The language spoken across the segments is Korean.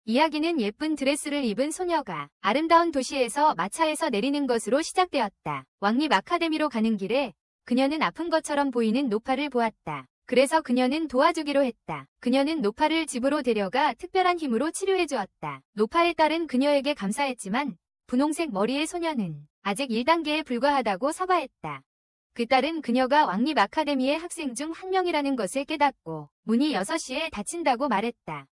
이야기는 예쁜 드레스를 입은 소녀가 아름다운 도시에서 마차에서 내리는 것으로 시작되었다. 왕립 아카데미로 가는 길에 그녀는 아픈 것처럼 보이는 노파를 보았다. 그래서 그녀는 도와주기로 했다. 그녀는 노파를 집으로 데려가 특별한 힘으로 치료해 주었다. 노파의 딸은 그녀에게 감사했지만 분홍색 머리의 소녀는 아직 1단계에 불과하다고 사과했다. 그 딸은 그녀가 왕립 아카데미의 학생 중 한 명이라는 것을 깨닫고 문이 6시에 닫힌다고 말했다.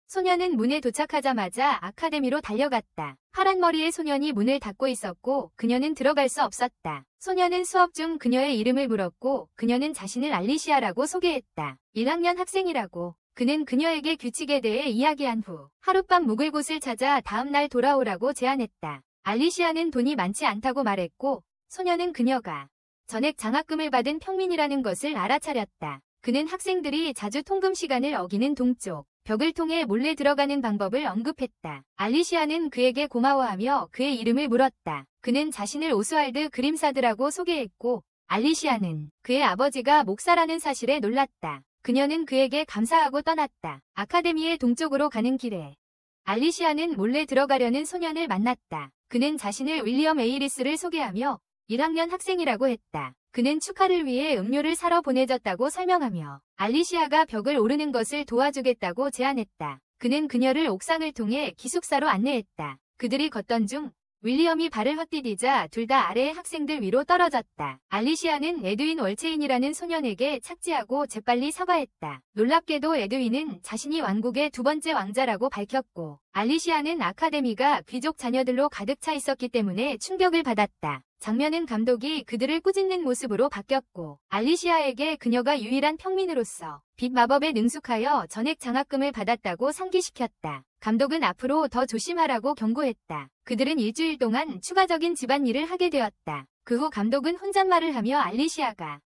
소녀는 문에 도착하자마자 아카데미로 달려갔다. 파란 머리의 소년이 문을 닫고 있었고 그녀는 들어갈 수 없었다. 소녀는 수업 중 그녀의 이름을 물었고 그녀는 자신을 알리시아라고 소개했다. 1학년 학생이라고. 그는 그녀에게 규칙에 대해 이야기한 후 하룻밤 묵을 곳을 찾아 다음날 돌아오라고 제안했다. 알리시아는 돈이 많지 않다고 말했고 소녀는 그녀가 전액 장학금을 받은 평민이라는 것을 알아차렸다. 그는 학생들이 자주 통금 시간을 어기는 동쪽 벽을 통해 몰래 들어가는 방법을 언급했다. 알리시아는 그에게 고마워하며 그의 이름을 물었다. 그는 자신을 오스왈드 그림사드라고 소개했고 알리시아는 그의 아버지가 목사라는 사실에 놀랐다. 그녀는 그에게 감사하고 떠났다. 아카데미의 동쪽으로 가는 길에 알리시아는 몰래 들어가려는 소년을 만났다. 그는 자신을 윌리엄 에이리스를 소개하며 1학년 학생이라고 했다. 그는 축하를 위해 음료를 사러 보내졌다고 설명하며 알리시아가 벽을 오르는 것을 도와주겠다고 제안했다. 그는 그녀를 옥상을 통해 기숙사로 안내했다. 그들이 걷던 중 윌리엄이 발을 헛디디자 둘 다 아래의 학생들 위로 떨어졌다. 알리시아는 에드윈 월체인이라는 소년에게 착지하고 재빨리 사과했다. 놀랍게도 에드윈은 자신이 왕국의 2번째 왕자라고 밝혔고 알리시아는 아카데미가 귀족 자녀들로 가득 차 있었기 때문에 충격을 받았다. 장면은 감독이 그들을 꾸짖는 모습으로 바뀌었고 알리시아에게 그녀가 유일한 평민으로서 빛 마법에 능숙하여 전액 장학금을 받았다고 상기시켰다. 감독은 앞으로 더 조심하라고 경고했다. 그들은 일주일 동안 추가적인 집안일을 하게 되었다. 그 후 감독은 혼잣말을 하며 알리시아가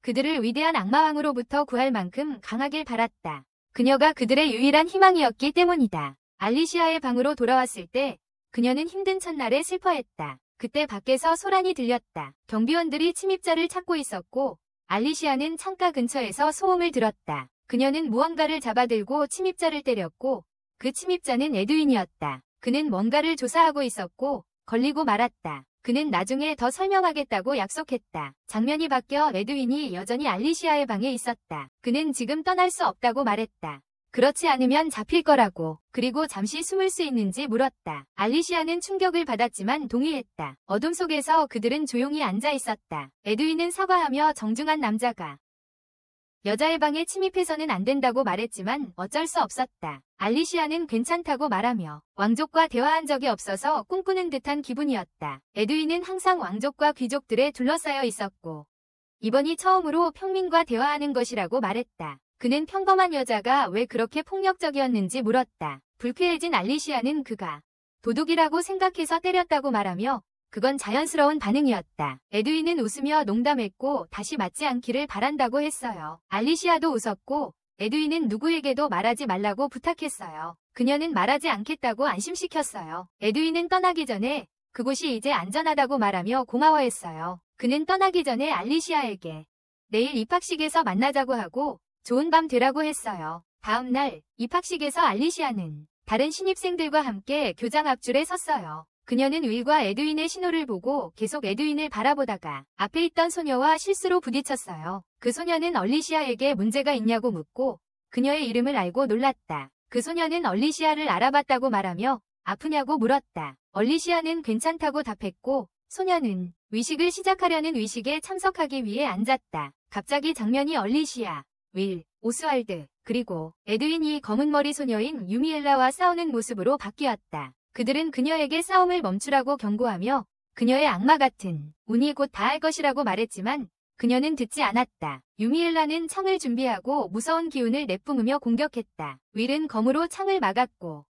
그들을 위대한 악마왕으로부터 구할 만큼 강하길 바랐다. 그녀가 그들의 유일한 희망이었기 때문이다. 알리시아의 방으로 돌아왔을 때 그녀는 힘든 첫날에 슬퍼했다. 그때 밖에서 소란이 들렸다. 경비원들이 침입자를 찾고 있었고 알리시아는 창가 근처에서 소음을 들었다. 그녀는 무언가를 잡아들고 침입자를 때렸고 그 침입자는 에드윈이었다. 그는 뭔가를 조사하고 있었고 걸리고 말았다. 그는 나중에 더 설명하겠다고 약속했다. 장면이 바뀌어 에드윈이 여전히 알리시아의 방에 있었다. 그는 지금 떠날 수 없다고 말했다. 그렇지 않으면 잡힐 거라고. 그리고 잠시 숨을 수 있는지 물었다. 알리시아는 충격을 받았지만 동의했다. 어둠 속에서 그들은 조용히 앉아 있었다. 에드윈은 사과하며 정중한 남자가 여자의 방에 침입해서는 안 된다고 말했지만 어쩔 수 없었다. 알리시아는 괜찮다고 말하며 왕족과 대화한 적이 없어서 꿈꾸는 듯한 기분이었다. 에드윈은 항상 왕족과 귀족들에 둘러싸여 있었고 이번이 처음으로 평민과 대화하는 것이라고 말했다. 그는 평범한 여자가 왜 그렇게 폭력적이었는지 물었다. 불쾌해진 알리시아는 그가 도둑이라고 생각해서 때렸다고 말하며 그건 자연스러운 반응이었다. 에드윈은 웃으며 농담했고 다시 맞지 않기를 바란다고 했어요. 알리시아도 웃었고 에드윈은 누구에게도 말하지 말라고 부탁했어요. 그녀는 말하지 않겠다고 안심시켰어요. 에드윈은 떠나기 전에 그곳이 이제 안전하다고 말하며 고마워했어요. 그는 떠나기 전에 알리시아에게 내일 입학식에서 만나자고 하고 좋은 밤 되라고 했어요. 다음 날 입학식에서 알리시아는 다른 신입생들과 함께 교장 앞줄에 섰어요. 그녀는 윌과 에드윈의 신호를 보고 계속 에드윈을 바라보다가 앞에 있던 소녀와 실수로 부딪혔어요. 그 소녀는 얼리시아에게 문제가 있냐고 묻고 그녀의 이름을 알고 놀랐다. 그 소녀는 얼리시아를 알아봤다고 말하며 아프냐고 물었다. 얼리시아는 괜찮다고 답했고 소녀는 위식을 시작하려는 위식에 참석하기 위해 앉았다. 갑자기 장면이 얼리시아, 윌, 오스왈드, 그리고 에드윈이 검은머리 소녀인 유미엘라와 싸우는 모습으로 바뀌었다. 그들은 그녀에게 싸움을 멈추라고 경고하며 그녀의 악마 같은 운이 곧 닿을 것이라고 말했지만 그녀는 듣지 않았다. 유미엘라는 창을 준비하고 무서운 기운을 내뿜으며 공격했다. 윌은 검으로 창을 막았고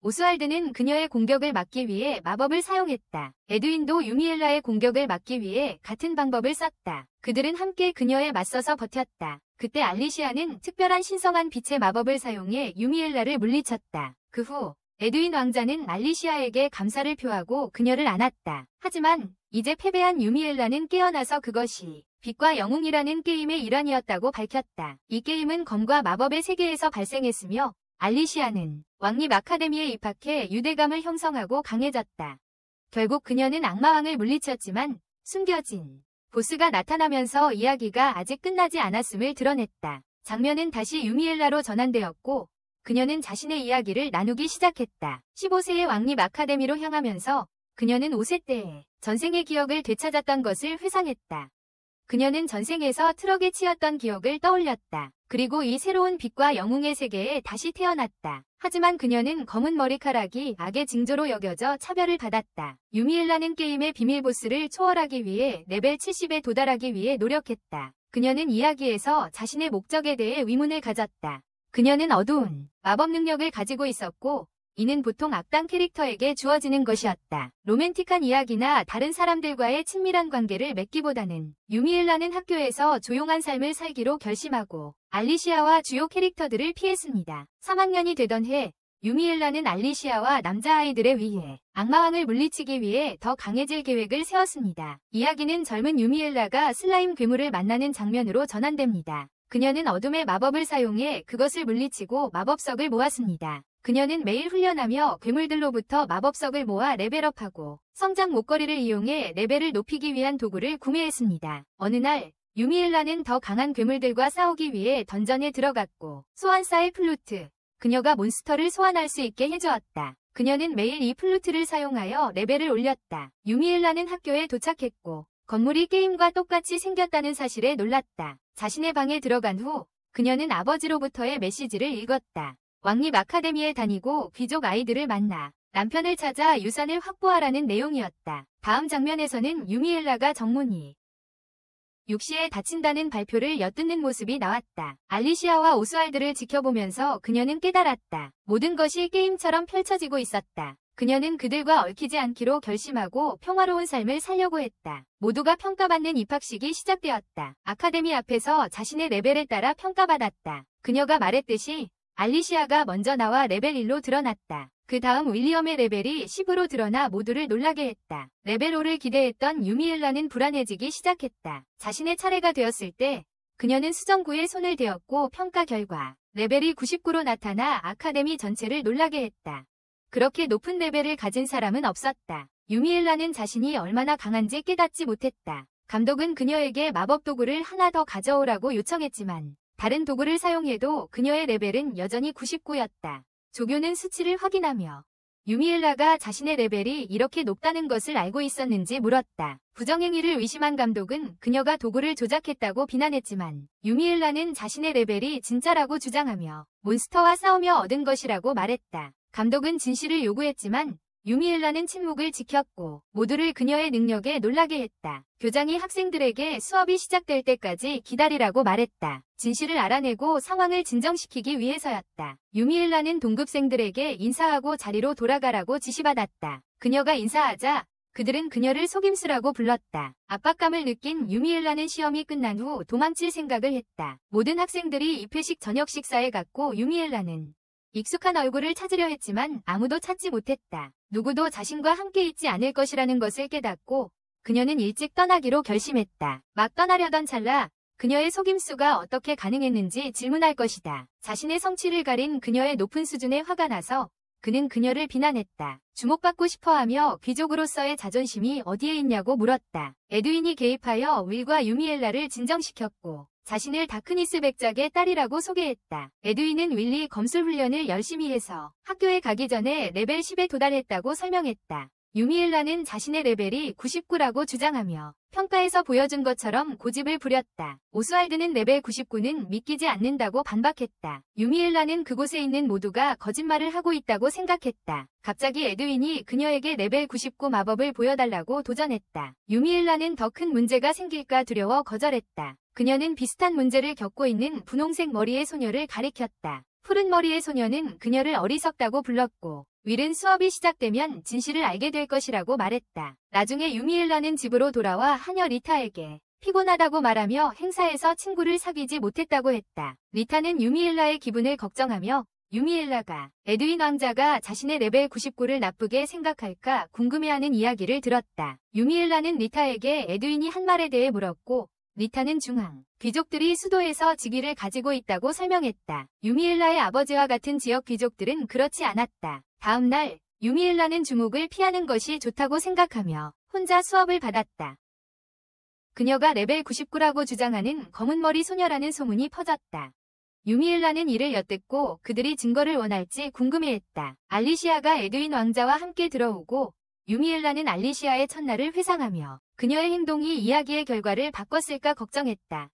오스왈드는 그녀의 공격을 막기 위해 마법을 사용했다. 에드윈도 유미엘라의 공격을 막기 위해 같은 방법을 썼다. 그들은 함께 그녀에 맞서서 버텼다. 그때 알리시아는 특별한 신성한 빛의 마법을 사용해 유미엘라를 물리쳤다. 그 후 에드윈 왕자는 알리시아에게 감사를 표하고 그녀를 안았다. 하지만 이제 패배한 유미엘라는 깨어나서 그것이 빛과 영웅이라는 게임의 일환이었다고 밝혔다. 이 게임은 검과 마법의 세계에서 발생했으며 알리시아는 왕립 아카데미에 입학해 유대감을 형성하고 강해졌다. 결국 그녀는 악마왕을 물리쳤지만 숨겨진 보스가 나타나면서 이야기가 아직 끝나지 않았음을 드러냈다. 장면은 다시 유미엘라로 전환되었고 그녀는 자신의 이야기를 나누기 시작했다. 15세의 왕립 아카데미로 향하면서 그녀는 5세 때의 전생의 기억을 되찾았던 것을 회상했다. 그녀는 전생에서 트럭에 치였던 기억을 떠올렸다. 그리고 이 새로운 빛과 영웅의 세계에 다시 태어났다. 하지만 그녀는 검은 머리카락이 악의 징조로 여겨져 차별을 받았다. 유미엘라는 게임의 비밀 보스를 초월하기 위해 레벨 70에 도달하기 위해 노력했다. 그녀는 이야기에서 자신의 목적에 대해 의문을 가졌다. 그녀는 어두운 마법 능력을 가지고 있었고 이는 보통 악당 캐릭터에게 주어지는 것이었다. 로맨틱한 이야기나 다른 사람들과의 친밀한 관계를 맺기보다는 유미엘라는 학교에서 조용한 삶을 살기로 결심하고 알리시아와 주요 캐릭터들을 피했습니다. 3학년이 되던 해 유미엘라는 알리시아와 남자아이들에 의해 악마왕을 물리치기 위해 더 강해질 계획을 세웠습니다. 이야기는 젊은 유미엘라가 슬라임 괴물을 만나는 장면으로 전환됩니다. 그녀는 어둠의 마법을 사용해 그것을 물리치고 마법석을 모았습니다. 그녀는 매일 훈련하며 괴물들로부터 마법석을 모아 레벨업하고 성장 목걸이를 이용해 레벨을 높이기 위한 도구를 구매했습니다. 어느 날 유미엘라는 더 강한 괴물들과 싸우기 위해 던전에 들어갔고 소환사의 플루트, 그녀가 몬스터를 소환할 수 있게 해주었다. 그녀는 매일 이 플루트를 사용하여 레벨을 올렸다. 유미엘라는 학교에 도착했고 건물이 게임과 똑같이 생겼다는 사실에 놀랐다. 자신의 방에 들어간 후 그녀는 아버지로부터의 메시지를 읽었다. 왕립 아카데미에 다니고 귀족 아이들을 만나 남편을 찾아 유산을 확보하라는 내용이었다. 다음 장면에서는 유미엘라가 정문이 육시에 다친다는 발표를 엿듣는 모습이 나왔다. 알리시아와 오스왈드를 지켜보면서 그녀는 깨달았다. 모든 것이 게임처럼 펼쳐지고 있었다. 그녀는 그들과 얽히지 않기로 결심하고 평화로운 삶을 살려고 했다. 모두가 평가받는 입학식이 시작되었다. 아카데미 앞에서 자신의 레벨에 따라 평가받았다. 그녀가 말했듯이 알리시아가 먼저 나와 레벨 1로 드러났다. 그 다음 윌리엄의 레벨이 10으로 드러나 모두를 놀라게 했다. 레벨 5를 기대했던 유미엘라는 불안해지기 시작했다. 자신의 차례가 되었을 때 그녀는 수정구에 손을 대었고 평가 결과 레벨이 99로 나타나 아카데미 전체를 놀라게 했다. 그렇게 높은 레벨을 가진 사람은 없었다. 유미엘라는 자신이 얼마나 강한지 깨닫지 못했다. 감독은 그녀에게 마법 도구를 하나 더 가져오라고 요청했지만 다른 도구를 사용해도 그녀의 레벨은 여전히 99였다. 조교는 수치를 확인하며 유미엘라가 자신의 레벨이 이렇게 높다는 것을 알고 있었는지 물었다. 부정행위를 의심한 감독은 그녀가 도구를 조작했다고 비난했지만 유미엘라는 자신의 레벨이 진짜라고 주장하며 몬스터와 싸우며 얻은 것이라고 말했다. 감독은 진실을 요구했지만 유미엘라는 침묵을 지켰고 모두를 그녀의 능력에 놀라게 했다. 교장이 학생들에게 수업이 시작될 때까지 기다리라고 말했다. 진실을 알아내고 상황을 진정시키기 위해서였다. 유미엘라는 동급생들에게 인사하고 자리로 돌아가라고 지시받았다. 그녀가 인사하자 그들은 그녀를 속임수라고 불렀다. 압박감을 느낀 유미엘라는 시험이 끝난 후 도망칠 생각을 했다. 모든 학생들이 입회식 저녁 식사에 갔고 유미엘라는 익숙한 얼굴을 찾으려 했지만 아무도 찾지 못했다. 누구도 자신과 함께 있지 않을 것이라는 것을 깨닫고 그녀는 일찍 떠나기로 결심했다. 막 떠나려던 찰나 그녀의 속임수가 어떻게 가능했는지 질문할 것이다. 자신의 성취를 가린 그녀의 높은 수준에 화가 나서 그는 그녀를 비난했다. 주목받고 싶어하며 귀족으로서의 자존심이 어디에 있냐고 물었다. 에드윈이 개입하여 윌과 유미엘라를 진정시켰고 자신을 다크니스 백작의 딸이라고 소개했다. 에드윈은 윌리 검술 훈련을 열심히 해서 학교에 가기 전에 레벨 10에 도달했다고 설명했다. 유미엘라는 자신의 레벨이 99라고 주장하며 평가에서 보여준 것처럼 고집을 부렸다. 오스왈드는 레벨 99는 믿기지 않는다고 반박했다. 유미엘라는 그곳에 있는 모두가 거짓말을 하고 있다고 생각했다. 갑자기 에드윈이 그녀에게 레벨 99 마법을 보여달라고 도전했다. 유미엘라는 더 큰 문제가 생길까 두려워 거절했다. 그녀는 비슷한 문제를 겪고 있는 분홍색 머리의 소녀를 가리켰다. 푸른 머리의 소녀는 그녀를 어리석다고 불렀고 윌은 수업이 시작되면 진실을 알게 될 것이라고 말했다. 나중에 유미엘라는 집으로 돌아와 하녀 리타에게 피곤하다고 말하며 행사에서 친구를 사귀지 못했다고 했다. 리타는 유미엘라의 기분을 걱정하며 유미엘라가 에드윈 왕자가 자신의 레벨 99를 나쁘게 생각할까 궁금해하는 이야기를 들었다. 유미엘라는 리타에게 에드윈이 한 말에 대해 물었고 리타는 중앙 귀족들이 수도에서 직위를 가지고 있다고 설명했다. 유미일라의 아버지와 같은 지역 귀족들은 그렇지 않았다. 다음 날 유미일라는 주목을 피하는 것이 좋다고 생각하며 혼자 수업을 받았다. 그녀가 레벨 99라고 주장하는 검은머리 소녀라는 소문이 퍼졌다. 유미일라는 이를 엿듣고 그들이 증거를 원할지 궁금해했다. 알리시아가 에드윈 왕자와 함께 들어오고 유미일라는 알리시아의 첫날을 회상하며 그녀의 행동이 이야기의 결과를 바꿨을까 걱정했다.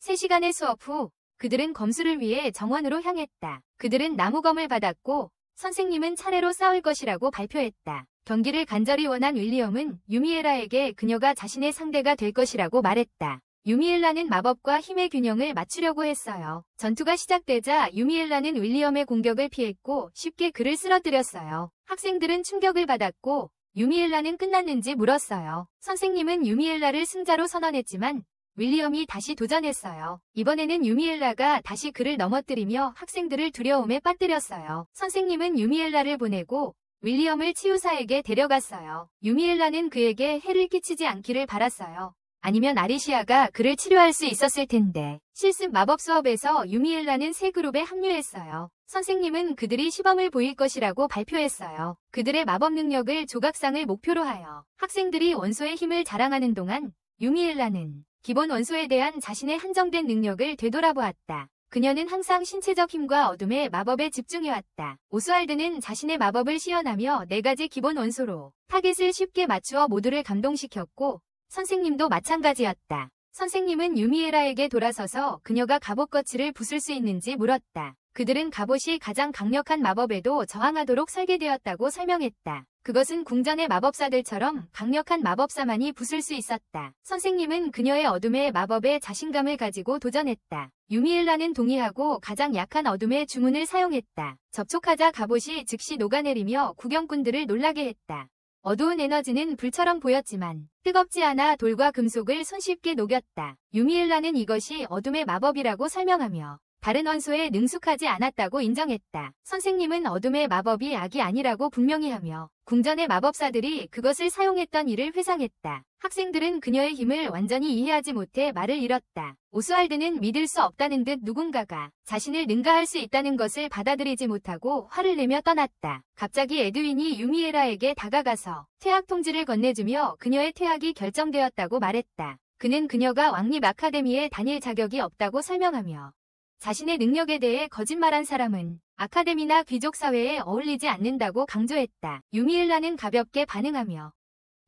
3시간의 수업 후 그들은 검수를 위해 정원으로 향했다. 그들은 나무검을 받았고 선생님은 차례로 싸울 것이라고 발표했다. 경기를 간절히 원한 윌리엄은 유미일라에게 그녀가 자신의 상대가 될 것이라고 말했다. 유미일라는 마법과 힘의 균형을 맞추려고 했어요. 전투가 시작되자 유미일라는 윌리엄의 공격을 피했고 쉽게 그를 쓰러뜨렸어요. 학생들은 충격을 받았고 유미일라는 끝났는지 물었어요. 선생님은 유미일라를 승자로 선언했지만 윌리엄이 다시 도전했어요. 이번에는 유미일라가 다시 그를 넘어뜨리며 학생들을 두려움에 빠뜨렸어요. 선생님은 유미일라를 보내고 윌리엄을 치유사에게 데려갔어요. 유미일라는 그에게 해를 끼치지 않기를 바랐어요. 아니면 아리시아가 그를 치료할 수 있었을 텐데. 실습 마법 수업에서 유미일라는 세 그룹에 합류했어요. 선생님은 그들이 시범을 보일 것이라고 발표했어요. 그들의 마법 능력을 조각상을 목표로 하여 학생들이 원소의 힘을 자랑하는 동안 유미일라는 기본 원소에 대한 자신의 한정된 능력을 되돌아보았다. 그녀는 항상 신체적 힘과 어둠의 마법에 집중해왔다. 오스왈드는 자신의 마법을 시연하며 4가지 기본 원소로 타겟을 쉽게 맞추어 모두를 감동시켰고 선생님도 마찬가지였다. 선생님은 유미에라에게 돌아서서 그녀가 갑옷거치를 부술 수 있는지 물었다. 그들은 갑옷이 가장 강력한 마법에도 저항하도록 설계되었다고 설명했다. 그것은 궁전의 마법사들처럼 강력한 마법사만이 부술 수 있었다. 선생님은 그녀의 어둠의 마법에 자신감을 가지고 도전했다. 유미엘라는 동의하고 가장 약한 어둠의 주문을 사용했다. 접촉하자 갑옷이 즉시 녹아내리며 구경꾼들을 놀라게 했다. 어두운 에너지는 불처럼 보였지만 뜨겁지 않아 돌과 금속을 손쉽게 녹였다. 유미엘라는 이것이 어둠의 마법이라고 설명하며 다른 원소에 능숙하지 않았다고 인정했다. 선생님은 어둠의 마법이 악이 아니라고 분명히 하며 궁전의 마법사들이 그것을 사용했던 일을 회상했다. 학생들은 그녀의 힘을 완전히 이해하지 못해 말을 잃었다. 오스왈드는 믿을 수 없다는 듯 누군가가 자신을 능가할 수 있다는 것을 받아들이지 못하고 화를 내며 떠났다. 갑자기 에드윈이 유미에라에게 다가가서 퇴학 통지를 건네주며 그녀의 퇴학이 결정되었다고 말했다. 그는 그녀가 왕립 아카데미에 다닐 자격이 없다고 설명하며 자신의 능력에 대해 거짓말한 사람은 아카데미나 귀족 사회에 어울리지 않는다고 강조했다. 유미엘라는 가볍게 반응하며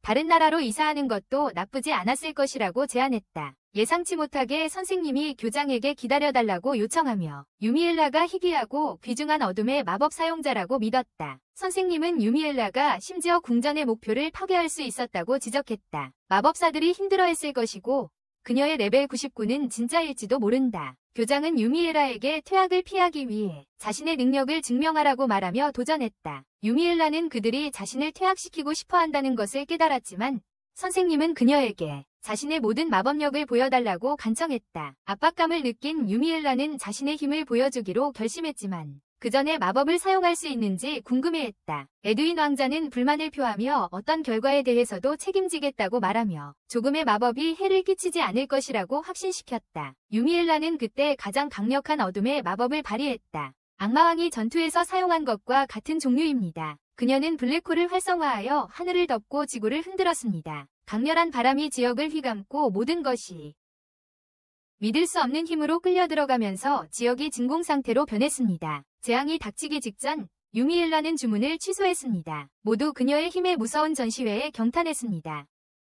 다른 나라로 이사하는 것도 나쁘지 않았을 것이라고 제안했다. 예상치 못하게 선생님이 교장에게 기다려달라고 요청하며 유미엘라가 희귀하고 귀중한 어둠의 마법 사용자라고 믿었다. 선생님은 유미엘라가 심지어 궁전의 목표를 파괴할 수 있었다고 지적했다. 마법사들이 힘들어했을 것이고 그녀의 레벨 99는 진짜일지도 모른다. 교장은 유미엘라에게 퇴학을 피하기 위해 자신의 능력을 증명하라고 말하며 도전했다. 유미엘라는 그들이 자신을 퇴학시키고 싶어 한다는 것을 깨달았지만 선생님은 그녀에게 자신의 모든 마법력을 보여달라고 간청했다. 압박감을 느낀 유미엘라는 자신의 힘을 보여주기로 결심했지만 그 전에 마법을 사용할 수 있는지 궁금해했다. 에드윈 왕자는 불만을 표하며 어떤 결과에 대해서도 책임지겠다고 말하며 조금의 마법이 해를 끼치지 않을 것이라고 확신시켰다. 유미엘라는 그때 가장 강력한 어둠의 마법을 발휘했다. 악마왕이 전투에서 사용한 것과 같은 종류입니다. 그녀는 블랙홀을 활성화하여 하늘을 덮고 지구를 흔들었습니다. 강렬한 바람이 지역을 휘감고 모든 것이 믿을 수 없는 힘으로 끌려 들어가면서 지역이 진공 상태로 변했습니다. 재앙이 닥치기 직전 유미엘라는 주문을 취소했습니다. 모두 그녀의 힘에 무서운 전시회에 경탄했습니다.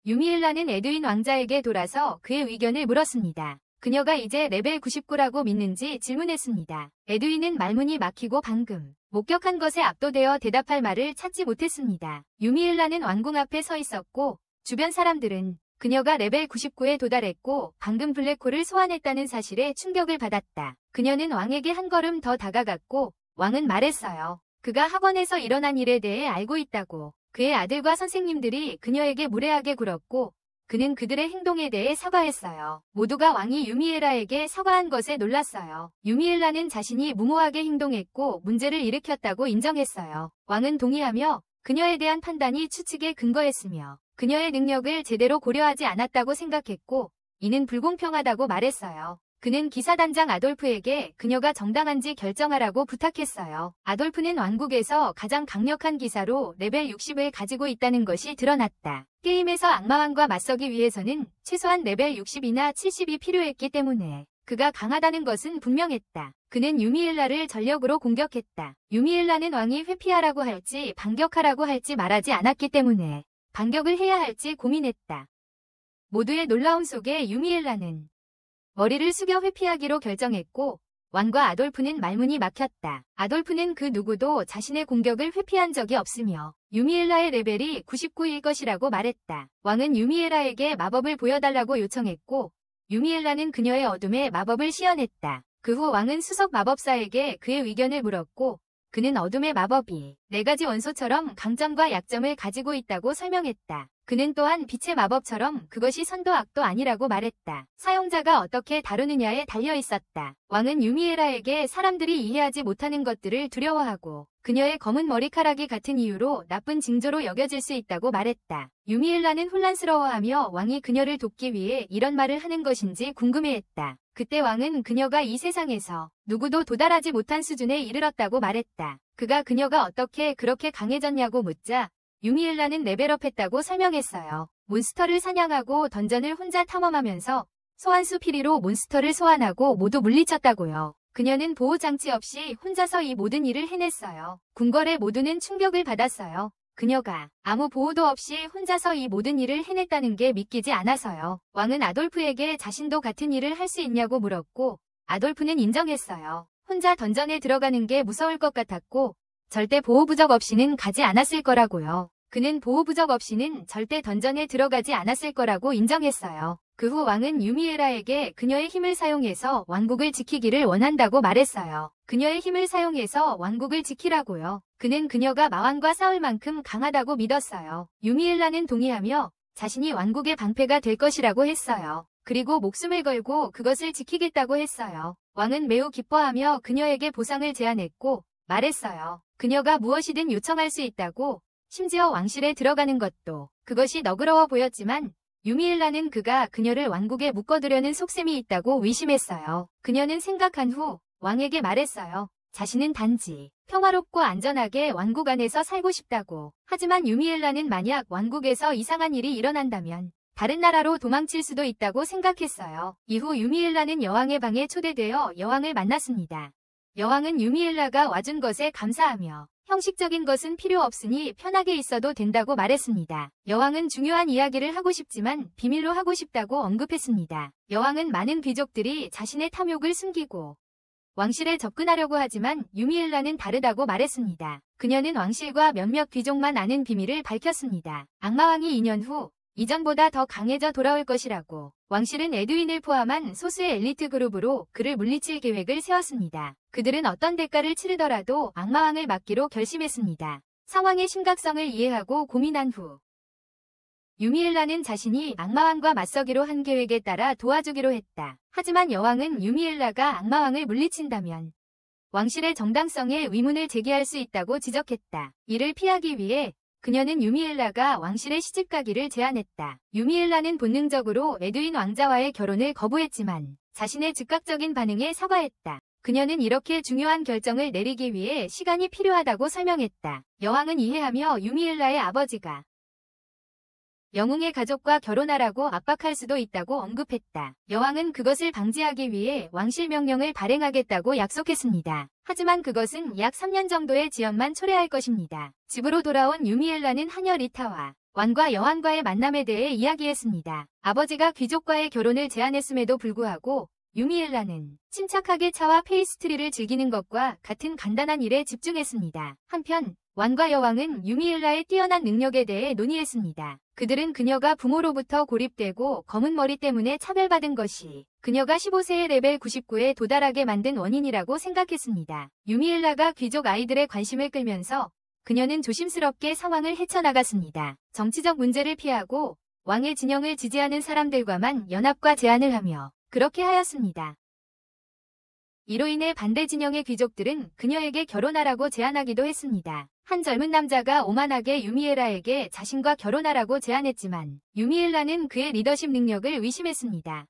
유미엘라는 에드윈 왕자에게 돌아서 그의 의견을 물었습니다. 그녀가 이제 레벨 99라고 믿는지 질문했습니다. 에드윈은 말문이 막히고 방금 목격한 것에 압도되어 대답할 말을 찾지 못했습니다. 유미엘라는 왕궁 앞에 서 있었고 주변 사람들은 그녀가 레벨 99에 도달했고 방금 블랙홀을 소환했다는 사실에 충격을 받았다. 그녀는 왕에게 한 걸음 더 다가갔고 왕은 말했어요. 그가 학원에서 일어난 일에 대해 알고 있다고. 그의 아들과 선생님들이 그녀에게 무례하게 굴었고 그는 그들의 행동에 대해 사과했어요. 모두가 왕이 유미엘라에게 사과한 것에 놀랐어요. 유미엘라는 자신이 무모하게 행동했고 문제를 일으켰다고 인정했어요. 왕은 동의하며 그녀에 대한 판단이 추측에 근거했으며 그녀의 능력을 제대로 고려하지 않았다고 생각했고 이는 불공평하다고 말했어요. 그는 기사단장 아돌프에게 그녀가 정당한지 결정하라고 부탁했어요. 아돌프는 왕국에서 가장 강력한 기사로 레벨 60을 가지고 있다는 것이 드러났다. 게임에서 악마왕과 맞서기 위해서는 최소한 레벨 60이나 70이 필요했기 때문에 그가 강하다는 것은 분명했다. 그는 유미일라를 전력으로 공격했다. 유미일라는 왕이 회피하라고 할지 반격하라고 할지 말하지 않았기 때문에 반격을 해야 할지 고민했다. 모두의 놀라움 속에 유미일라는 머리를 숙여 회피하기로 결정했고 왕과 아돌프는 말문이 막혔다. 아돌프는 그 누구도 자신의 공격을 회피한 적이 없으며 유미엘라의 레벨이 99일 것이라고 말했다. 왕은 유미엘라에게 마법을 보여달라고 요청했고 유미엘라는 그녀의 어둠에 마법을 시연했다. 그 후 왕은 수석 마법사에게 그의 의견을 물었고 그는 어둠의 마법이 4가지 원소처럼 강점과 약점을 가지고 있다고 설명했다. 그는 또한 빛의 마법처럼 그것이 선도 악도 아니라고 말했다. 사용자가 어떻게 다루느냐에 달려 있었다. 왕은 유미에라에게 사람들이 이해하지 못하는 것들을 두려워하고 그녀의 검은 머리카락이 같은 이유로 나쁜 징조로 여겨질 수 있다고 말했다. 유미엘라는 혼란스러워하며 왕이 그녀를 돕기 위해 이런 말을 하는 것인지 궁금해했다. 그때 왕은 그녀가 이 세상에서 누구도 도달하지 못한 수준에 이르렀다고 말했다. 그가 그녀가 어떻게 그렇게 강해졌냐고 묻자 유미엘라는 레벨업했다고 설명했어요. 몬스터를 사냥하고 던전을 혼자 탐험하면서 소환수 피리로 몬스터를 소환하고 모두 물리쳤다고요. 그녀는 보호장치 없이 혼자서 이 모든 일을 해냈어요. 궁궐의 모두는 충격을 받았어요. 그녀가 아무 보호도 없이 혼자서 이 모든 일을 해냈다는 게 믿기지 않아서요. 왕은 아돌프에게 자신도 같은 일을 할 수 있냐고 물었고 아돌프는 인정했어요. 혼자 던전에 들어가는 게 무서울 것 같았고 절대 보호부적 없이는 가지 않았을 거라고요. 그는 보호부적 없이는 절대 던전에 들어가지 않았을 거라고 인정했어요. 그 후 왕은 유미에라에게 그녀의 힘을 사용해서 왕국을 지키기를 원한다고 말했어요. 그녀의 힘을 사용해서 왕국을 지키라고요. 그는 그녀가 마왕과 싸울 만큼 강하다고 믿었어요. 유미엘라는 동의하며 자신이 왕국의 방패가 될 것이라고 했어요. 그리고 목숨을 걸고 그것을 지키겠다고 했어요. 왕은 매우 기뻐하며 그녀에게 보상을 제안했고 말했어요. 그녀가 무엇이든 요청할 수 있다고. 심지어 왕실에 들어가는 것도. 그것이 너그러워 보였지만 유미엘라는 그가 그녀를 왕국에 묶어두려는 속셈이 있다고 의심했어요. 그녀는 생각한 후 왕에게 말했어요. 자신은 단지 평화롭고 안전하게 왕국 안에서 살고 싶다고. 하지만 유미엘라는 만약 왕국에서 이상한 일이 일어난다면 다른 나라로 도망칠 수도 있다고 생각했어요. 이후 유미엘라는 여왕의 방에 초대되어 여왕을 만났습니다. 여왕은 유미엘라가 와준 것에 감사하며 형식적인 것은 필요 없으니 편하게 있어도 된다고 말했습니다. 여왕은 중요한 이야기를 하고 싶지만 비밀로 하고 싶다고 언급했습니다. 여왕은 많은 귀족들이 자신의 탐욕을 숨기고 왕실에 접근하려고 하지만 유미엘라는 다르다고 말했습니다. 그녀는 왕실과 몇몇 귀족만 아는 비밀을 밝혔습니다. 악마왕이 2년 후 이전보다 더 강해져 돌아올 것이라고. 왕실은 에드윈을 포함한 소수의 엘리트 그룹으로 그를 물리칠 계획을 세웠습니다. 그들은 어떤 대가를 치르더라도 악마왕을 막기로 결심했습니다. 상황의 심각성을 이해하고 고민한 후 유미엘라는 자신이 악마왕과 맞서기로 한 계획에 따라 도와주기로 했다. 하지만 여왕은 유미엘라가 악마왕을 물리친다면 왕실의 정당성에 의문을 제기할 수 있다고 지적했다. 이를 피하기 위해 그녀는 유미엘라가 왕실에 시집가기를 제안했다. 유미엘라는 본능적으로 에드윈 왕자와의 결혼을 거부했지만 자신의 즉각적인 반응에 사과했다. 그녀는 이렇게 중요한 결정을 내리기 위해 시간이 필요하다고 설명했다. 여왕은 이해하며 유미엘라의 아버지가 영웅의 가족과 결혼하라고 압박할 수도 있다고 언급했다. 여왕은 그것을 방지하기 위해 왕실 명령을 발행하겠다고 약속했습니다. 하지만 그것은 약 3년 정도의 지연만 초래할 것입니다. 집으로 돌아온 유미엘라는 하녀 리타와 왕과 여왕과의 만남에 대해 이야기했습니다. 아버지가 귀족과의 결혼을 제안했음에도 불구하고 유미엘라는 침착하게 차와 페이스트리를 즐기는 것과 같은 간단한 일에 집중했습니다. 한편 왕과 여왕은 유미엘라의 뛰어난 능력에 대해 논의했습니다. 그들은 그녀가 부모로부터 고립되고 검은 머리 때문에 차별받은 것이 그녀가 15세의 레벨 99에 도달하게 만든 원인이라고 생각했습니다. 유미엘라가 귀족 아이들의 관심을 끌면서 그녀는 조심스럽게 상황을 헤쳐나갔습니다. 정치적 문제를 피하고 왕의 진영을 지지하는 사람들과만 연합과 제안을 하며 그렇게 하였습니다. 이로 인해 반대 진영의 귀족들은 그녀에게 결혼하라고 제안하기도 했습니다. 한 젊은 남자가 오만하게 유미엘라에게 자신과 결혼하라고 제안했지만 유미엘라는 그의 리더십 능력을 의심했습니다.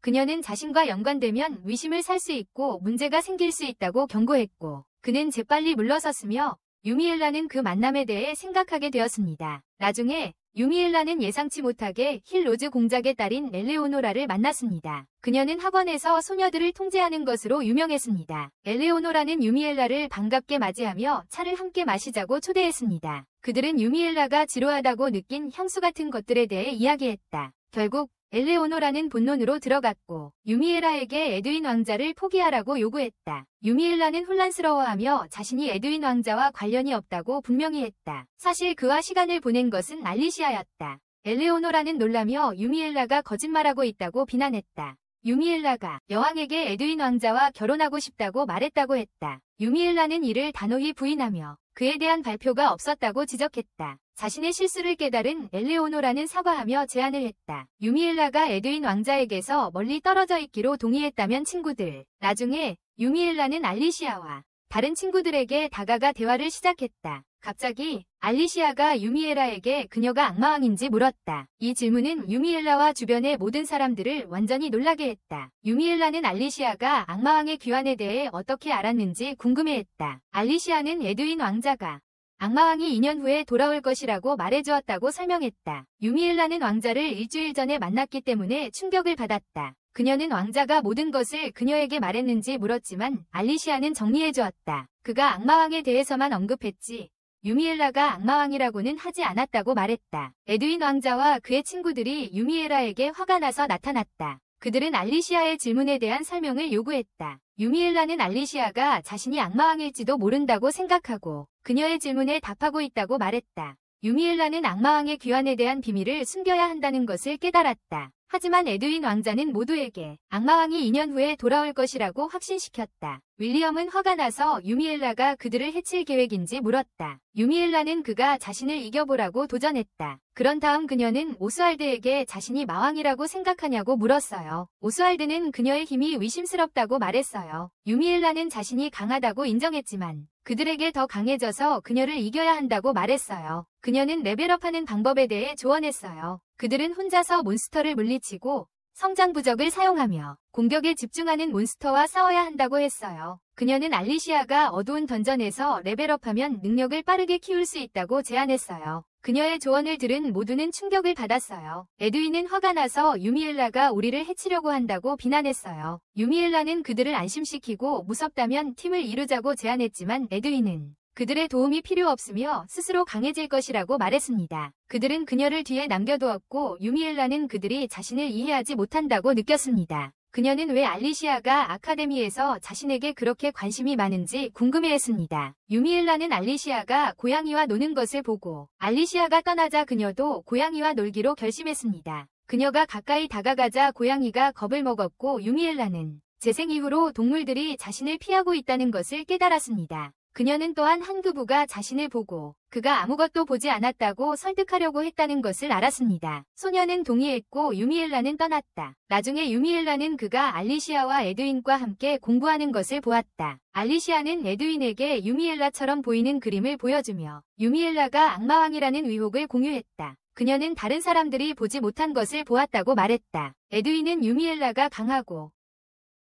그녀는 자신과 연관되면 위심을 살 수 있고 문제가 생길 수 있다고 경고했고 그는 재빨리 물러섰으며 유미엘라는 그 만남에 대해 생각하게 되었습니다. 나중에 유미엘라는 예상치 못하게 힐로즈 공작의 딸인 엘레오노라를 만났습니다. 그녀는 학원에서 소녀들을 통제하는 것으로 유명했습니다. 엘레오노라는 유미엘라를 반갑게 맞이하며 차를 함께 마시자고 초대했습니다. 그들은 유미엘라가 지루하다고 느낀 향수 같은 것들에 대해 이야기했다. 결국 엘레오노라는 본론으로 들어갔고 유미엘라에게 에드윈 왕자를 포기하라고 요구했다. 유미엘라는 혼란스러워하며 자신이 에드윈 왕자와 관련이 없다고 분명히 했다. 사실 그와 시간을 보낸 것은 알리시아였다. 엘레오노라는 놀라며 유미엘라가 거짓말하고 있다고 비난했다. 유미엘라가 여왕에게 에드윈 왕자와 결혼하고 싶다고 말했다고 했다. 유미엘라는 이를 단호히 부인하며 그에 대한 발표가 없었다고 지적했다. 자신의 실수를 깨달은 엘레오노라는 사과하며 제안을 했다. 유미엘라가 에드윈 왕자에게서 멀리 떨어져 있기로 동의했다면 친구들. 나중에 유미엘라는 알리시아와 다른 친구들에게 다가가 대화를 시작했다. 갑자기 알리시아가 유미엘라에게 그녀가 악마왕인지 물었다. 이 질문은 유미엘라와 주변의 모든 사람들을 완전히 놀라게 했다. 유미엘라는 알리시아가 악마왕의 귀환에 대해 어떻게 알았는지 궁금해했다. 알리시아는 에드윈 왕자가 악마왕이 2년 후에 돌아올 것이라고 말해주었다고 설명했다. 유미엘라는 왕자를 일주일 전에 만났기 때문에 충격을 받았다. 그녀는 왕자가 모든 것을 그녀에게 말했는지 물었지만 알리시아는 정리해주었다. 그가 악마왕에 대해서만 언급했지 유미엘라가 악마왕이라고는 하지 않았다고 말했다. 에드윈 왕자와 그의 친구들이 유미엘라에게 화가 나서 나타났다. 그들은 알리시아의 질문에 대한 설명을 요구했다. 유미엘라는 알리시아가 자신이 악마왕일지도 모른다고 생각하고 그녀의 질문에 답하고 있다고 말했다. 유미엘라는 악마왕의 귀환에 대한 비밀을 숨겨야 한다는 것을 깨달았다. 하지만 에드윈 왕자는 모두에게 악마왕이 2년 후에 돌아올 것이라고 확신시켰다. 윌리엄은 화가 나서 유미엘라가 그들을 해칠 계획인지 물었다. 유미엘라는 그가 자신을 이겨보라고 도전했다. 그런 다음 그녀는 오스왈드에게 자신이 마왕이라고 생각하냐고 물었어요. 오스왈드는 그녀의 힘이 의심스럽다고 말했어요. 유미엘라는 자신이 강하다고 인정했지만 그들에게 더 강해져서 그녀를 이겨야 한다고 말했어요. 그녀는 레벨업하는 방법에 대해 조언했어요. 그들은 혼자서 몬스터를 물리치고 성장 부적을 사용하며 공격에 집중하는 몬스터와 싸워야 한다고 했어요. 그녀는 알리시아가 어두운 던전에서 레벨업하면 능력을 빠르게 키울 수 있다고 제안했어요. 그녀의 조언을 들은 모두는 충격을 받았어요. 에드윈은 화가 나서 유미엘라가 우리를 해치려고 한다고 비난했어요. 유미엘라는 그들을 안심시키고 무섭다면 팀을 이루자고 제안했지만 에드윈은 그들의 도움이 필요 없으며 스스로 강해질 것이라고 말했습니다. 그들은 그녀를 뒤에 남겨두었고 유미엘라는 그들이 자신을 이해하지 못한다고 느꼈습니다. 그녀는 왜 알리시아가 아카데미에서 자신에게 그렇게 관심이 많은지 궁금해했습니다. 유미엘라는 알리시아가 고양이와 노는 것을 보고 알리시아가 떠나자 그녀도 고양이와 놀기로 결심했습니다. 그녀가 가까이 다가가자 고양이가 겁을 먹었고 유미엘라는 재생 이후로 동물들이 자신을 피하고 있다는 것을 깨달았습니다. 그녀는 또한 한 그부가 자신을 보고 그가 아무것도 보지 않았다고 설득하려고 했다는 것을 알았습니다. 소녀는 동의했고 유미엘라는 떠났다. 나중에 유미엘라는 그가 알리시아와 에드윈과 함께 공부하는 것을 보았다. 알리시아는 에드윈에게 유미엘라처럼 보이는 그림을 보여주며 유미엘라가 악마왕이라는 의혹을 공유했다. 그녀는 다른 사람들이 보지 못한 것을 보았다고 말했다. 에드윈은 유미엘라가 강하고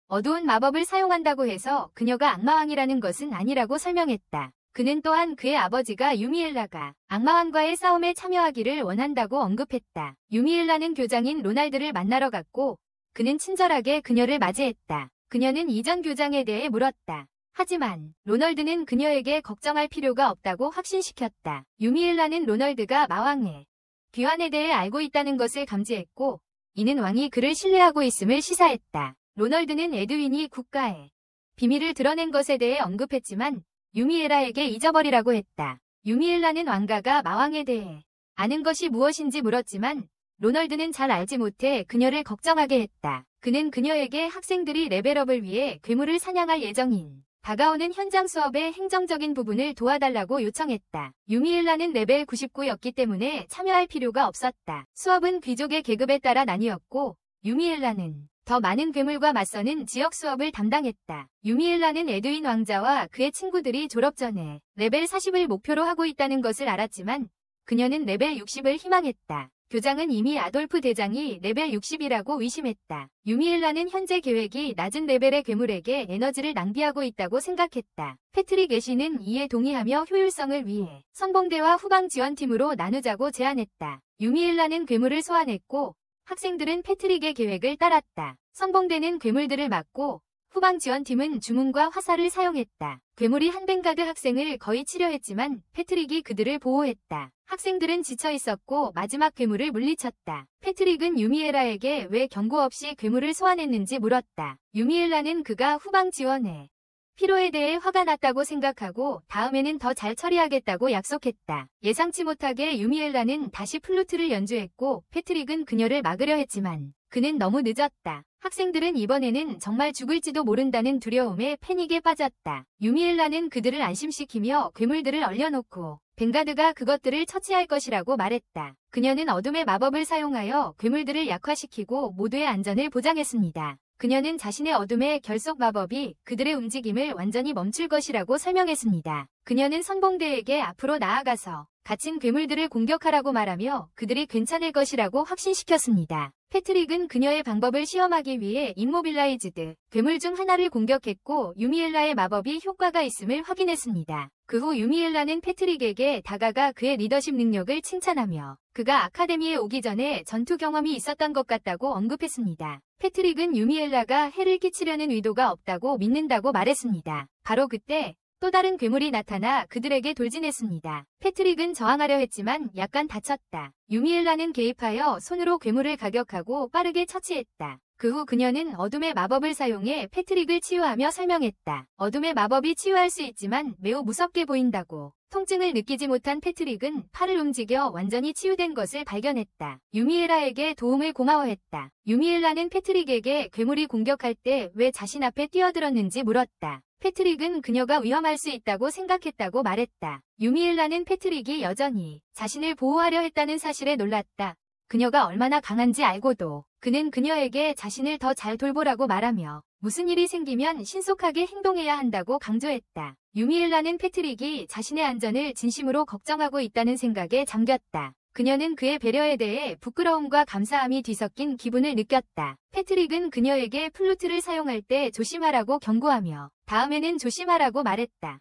어두운 마법을 사용한다고 해서 그녀가 악마왕이라는 것은 아니라고 설명했다. 그는 또한 그의 아버지가 유미엘라가 악마왕과의 싸움에 참여하기를 원한다고 언급했다. 유미엘라는 교장인 로날드를 만나러 갔고 그는 친절하게 그녀를 맞이했다. 그녀는 이전 교장에 대해 물었다. 하지만 로널드는 그녀에게 걱정할 필요가 없다고 확신시켰다. 유미엘라는 로널드가 마왕의 귀환에 대해 알고 있다는 것을 감지했고 이는 왕이 그를 신뢰하고 있음을 시사했다. 로널드는 에드윈이 국가의 비밀을 드러낸 것에 대해 언급했지만 유미엘라에게 잊어버리라고 했다. 유미엘라는 왕가가 마왕에 대해 아는 것이 무엇인지 물었지만 로널드는 잘 알지 못해 그녀를 걱정하게 했다. 그는 그녀에게 학생들이 레벨업을 위해 괴물을 사냥할 예정인 다가오는 현장 수업의 행정적인 부분을 도와달라고 요청했다. 유미엘라는 레벨 99였기 때문에 참여할 필요가 없었다. 수업은 귀족의 계급에 따라 나뉘었고 유미엘라는 더 많은 괴물과 맞서는 지역 수업을 담당했다. 유미엘라는 에드윈 왕자와 그의 친구들이 졸업 전에 레벨 40을 목표로 하고 있다는 것을 알았지만 그녀는 레벨 60을 희망했다. 교장은 이미 아돌프 대장이 레벨 60이라고 의심했다. 유미엘라는 현재 계획이 낮은 레벨의 괴물에게 에너지를 낭비하고 있다고 생각했다. 패트릭 애쉬는 이에 동의하며 효율성을 위해 선봉대와 후방 지원팀으로 나누자고 제안했다. 유미엘라는 괴물을 소환했고 학생들은 패트릭의 계획을 따랐다. 선봉대는 괴물들을 막고 후방 지원팀은 주문과 화살을 사용했다. 괴물이 한 벵가드 학생을 거의 치료했지만 패트릭이 그들을 보호했다. 학생들은 지쳐 있었고 마지막 괴물을 물리쳤다. 패트릭은 유미엘라에게 왜 경고 없이 괴물을 소환했는지 물었다. 유미엘라는 그가 후방 지원에 피로에 대해 화가 났다고 생각하고 다음에는 더 잘 처리하겠다고 약속했다. 예상치 못하게 유미엘라는 다시 플루트를 연주했고 패트릭은 그녀를 막으려 했지만 그는 너무 늦었다. 학생들은 이번에는 정말 죽을지도 모른다는 두려움에 패닉에 빠졌다. 유미엘라는 그들을 안심시키며 괴물들을 얼려놓고 벵가드가 그것들을 처치할 것이라고 말했다. 그녀는 어둠의 마법을 사용하여 괴물들을 약화시키고 모두의 안전을 보장했습니다. 그녀는 자신의 어둠의 결속 마법이 그들의 움직임을 완전히 멈출 것이라고 설명했습니다. 그녀는 선봉대에게 앞으로 나아가서 갇힌 괴물들을 공격하라고 말하며 그들이 괜찮을 것이라고 확신시켰습니다. 패트릭은 그녀의 방법을 시험하기 위해 임모빌라이즈드 괴물 중 하나를 공격했고 유미엘라의 마법이 효과가 있음을 확인했습니다. 그 후 유미엘라는 패트릭에게 다가가 그의 리더십 능력을 칭찬하며 그가 아카데미에 오기 전에 전투 경험이 있었던 것 같다고 언급했습니다. 패트릭은 유미엘라가 해를 끼치려는 의도가 없다고 믿는다고 말했습니다. 바로 그때 또 다른 괴물이 나타나 그들에게 돌진했습니다. 패트릭은 저항하려 했지만 약간 다쳤다. 유미엘라는 개입하여 손으로 괴물을 가격하고 빠르게 처치했다. 그 후 그녀는 어둠의 마법을 사용해 패트릭을 치유하며 설명했다. 어둠의 마법이 치유할 수 있지만 매우 무섭게 보인다고. 통증을 느끼지 못한 패트릭은 팔을 움직여 완전히 치유된 것을 발견했다. 유미엘라에게 도움을 고마워했다. 유미엘라는 패트릭에게 괴물이 공격할 때 왜 자신 앞에 뛰어들었는지 물었다. 패트릭은 그녀가 위험할 수 있다고 생각했다고 말했다. 유미엘라는 패트릭이 여전히 자신을 보호하려 했다는 사실에 놀랐다. 그녀가 얼마나 강한지 알고도 그는 그녀에게 자신을 더 잘 돌보라고 말하며 무슨 일이 생기면 신속하게 행동해야 한다고 강조했다. 유미엘라는 패트릭이 자신의 안전을 진심으로 걱정하고 있다는 생각에 잠겼다. 그녀는 그의 배려에 대해 부끄러움과 감사함이 뒤섞인 기분을 느꼈다. 패트릭은 그녀에게 플루트를 사용할 때 조심하라고 경고하며 다음에는 조심하라고 말했다.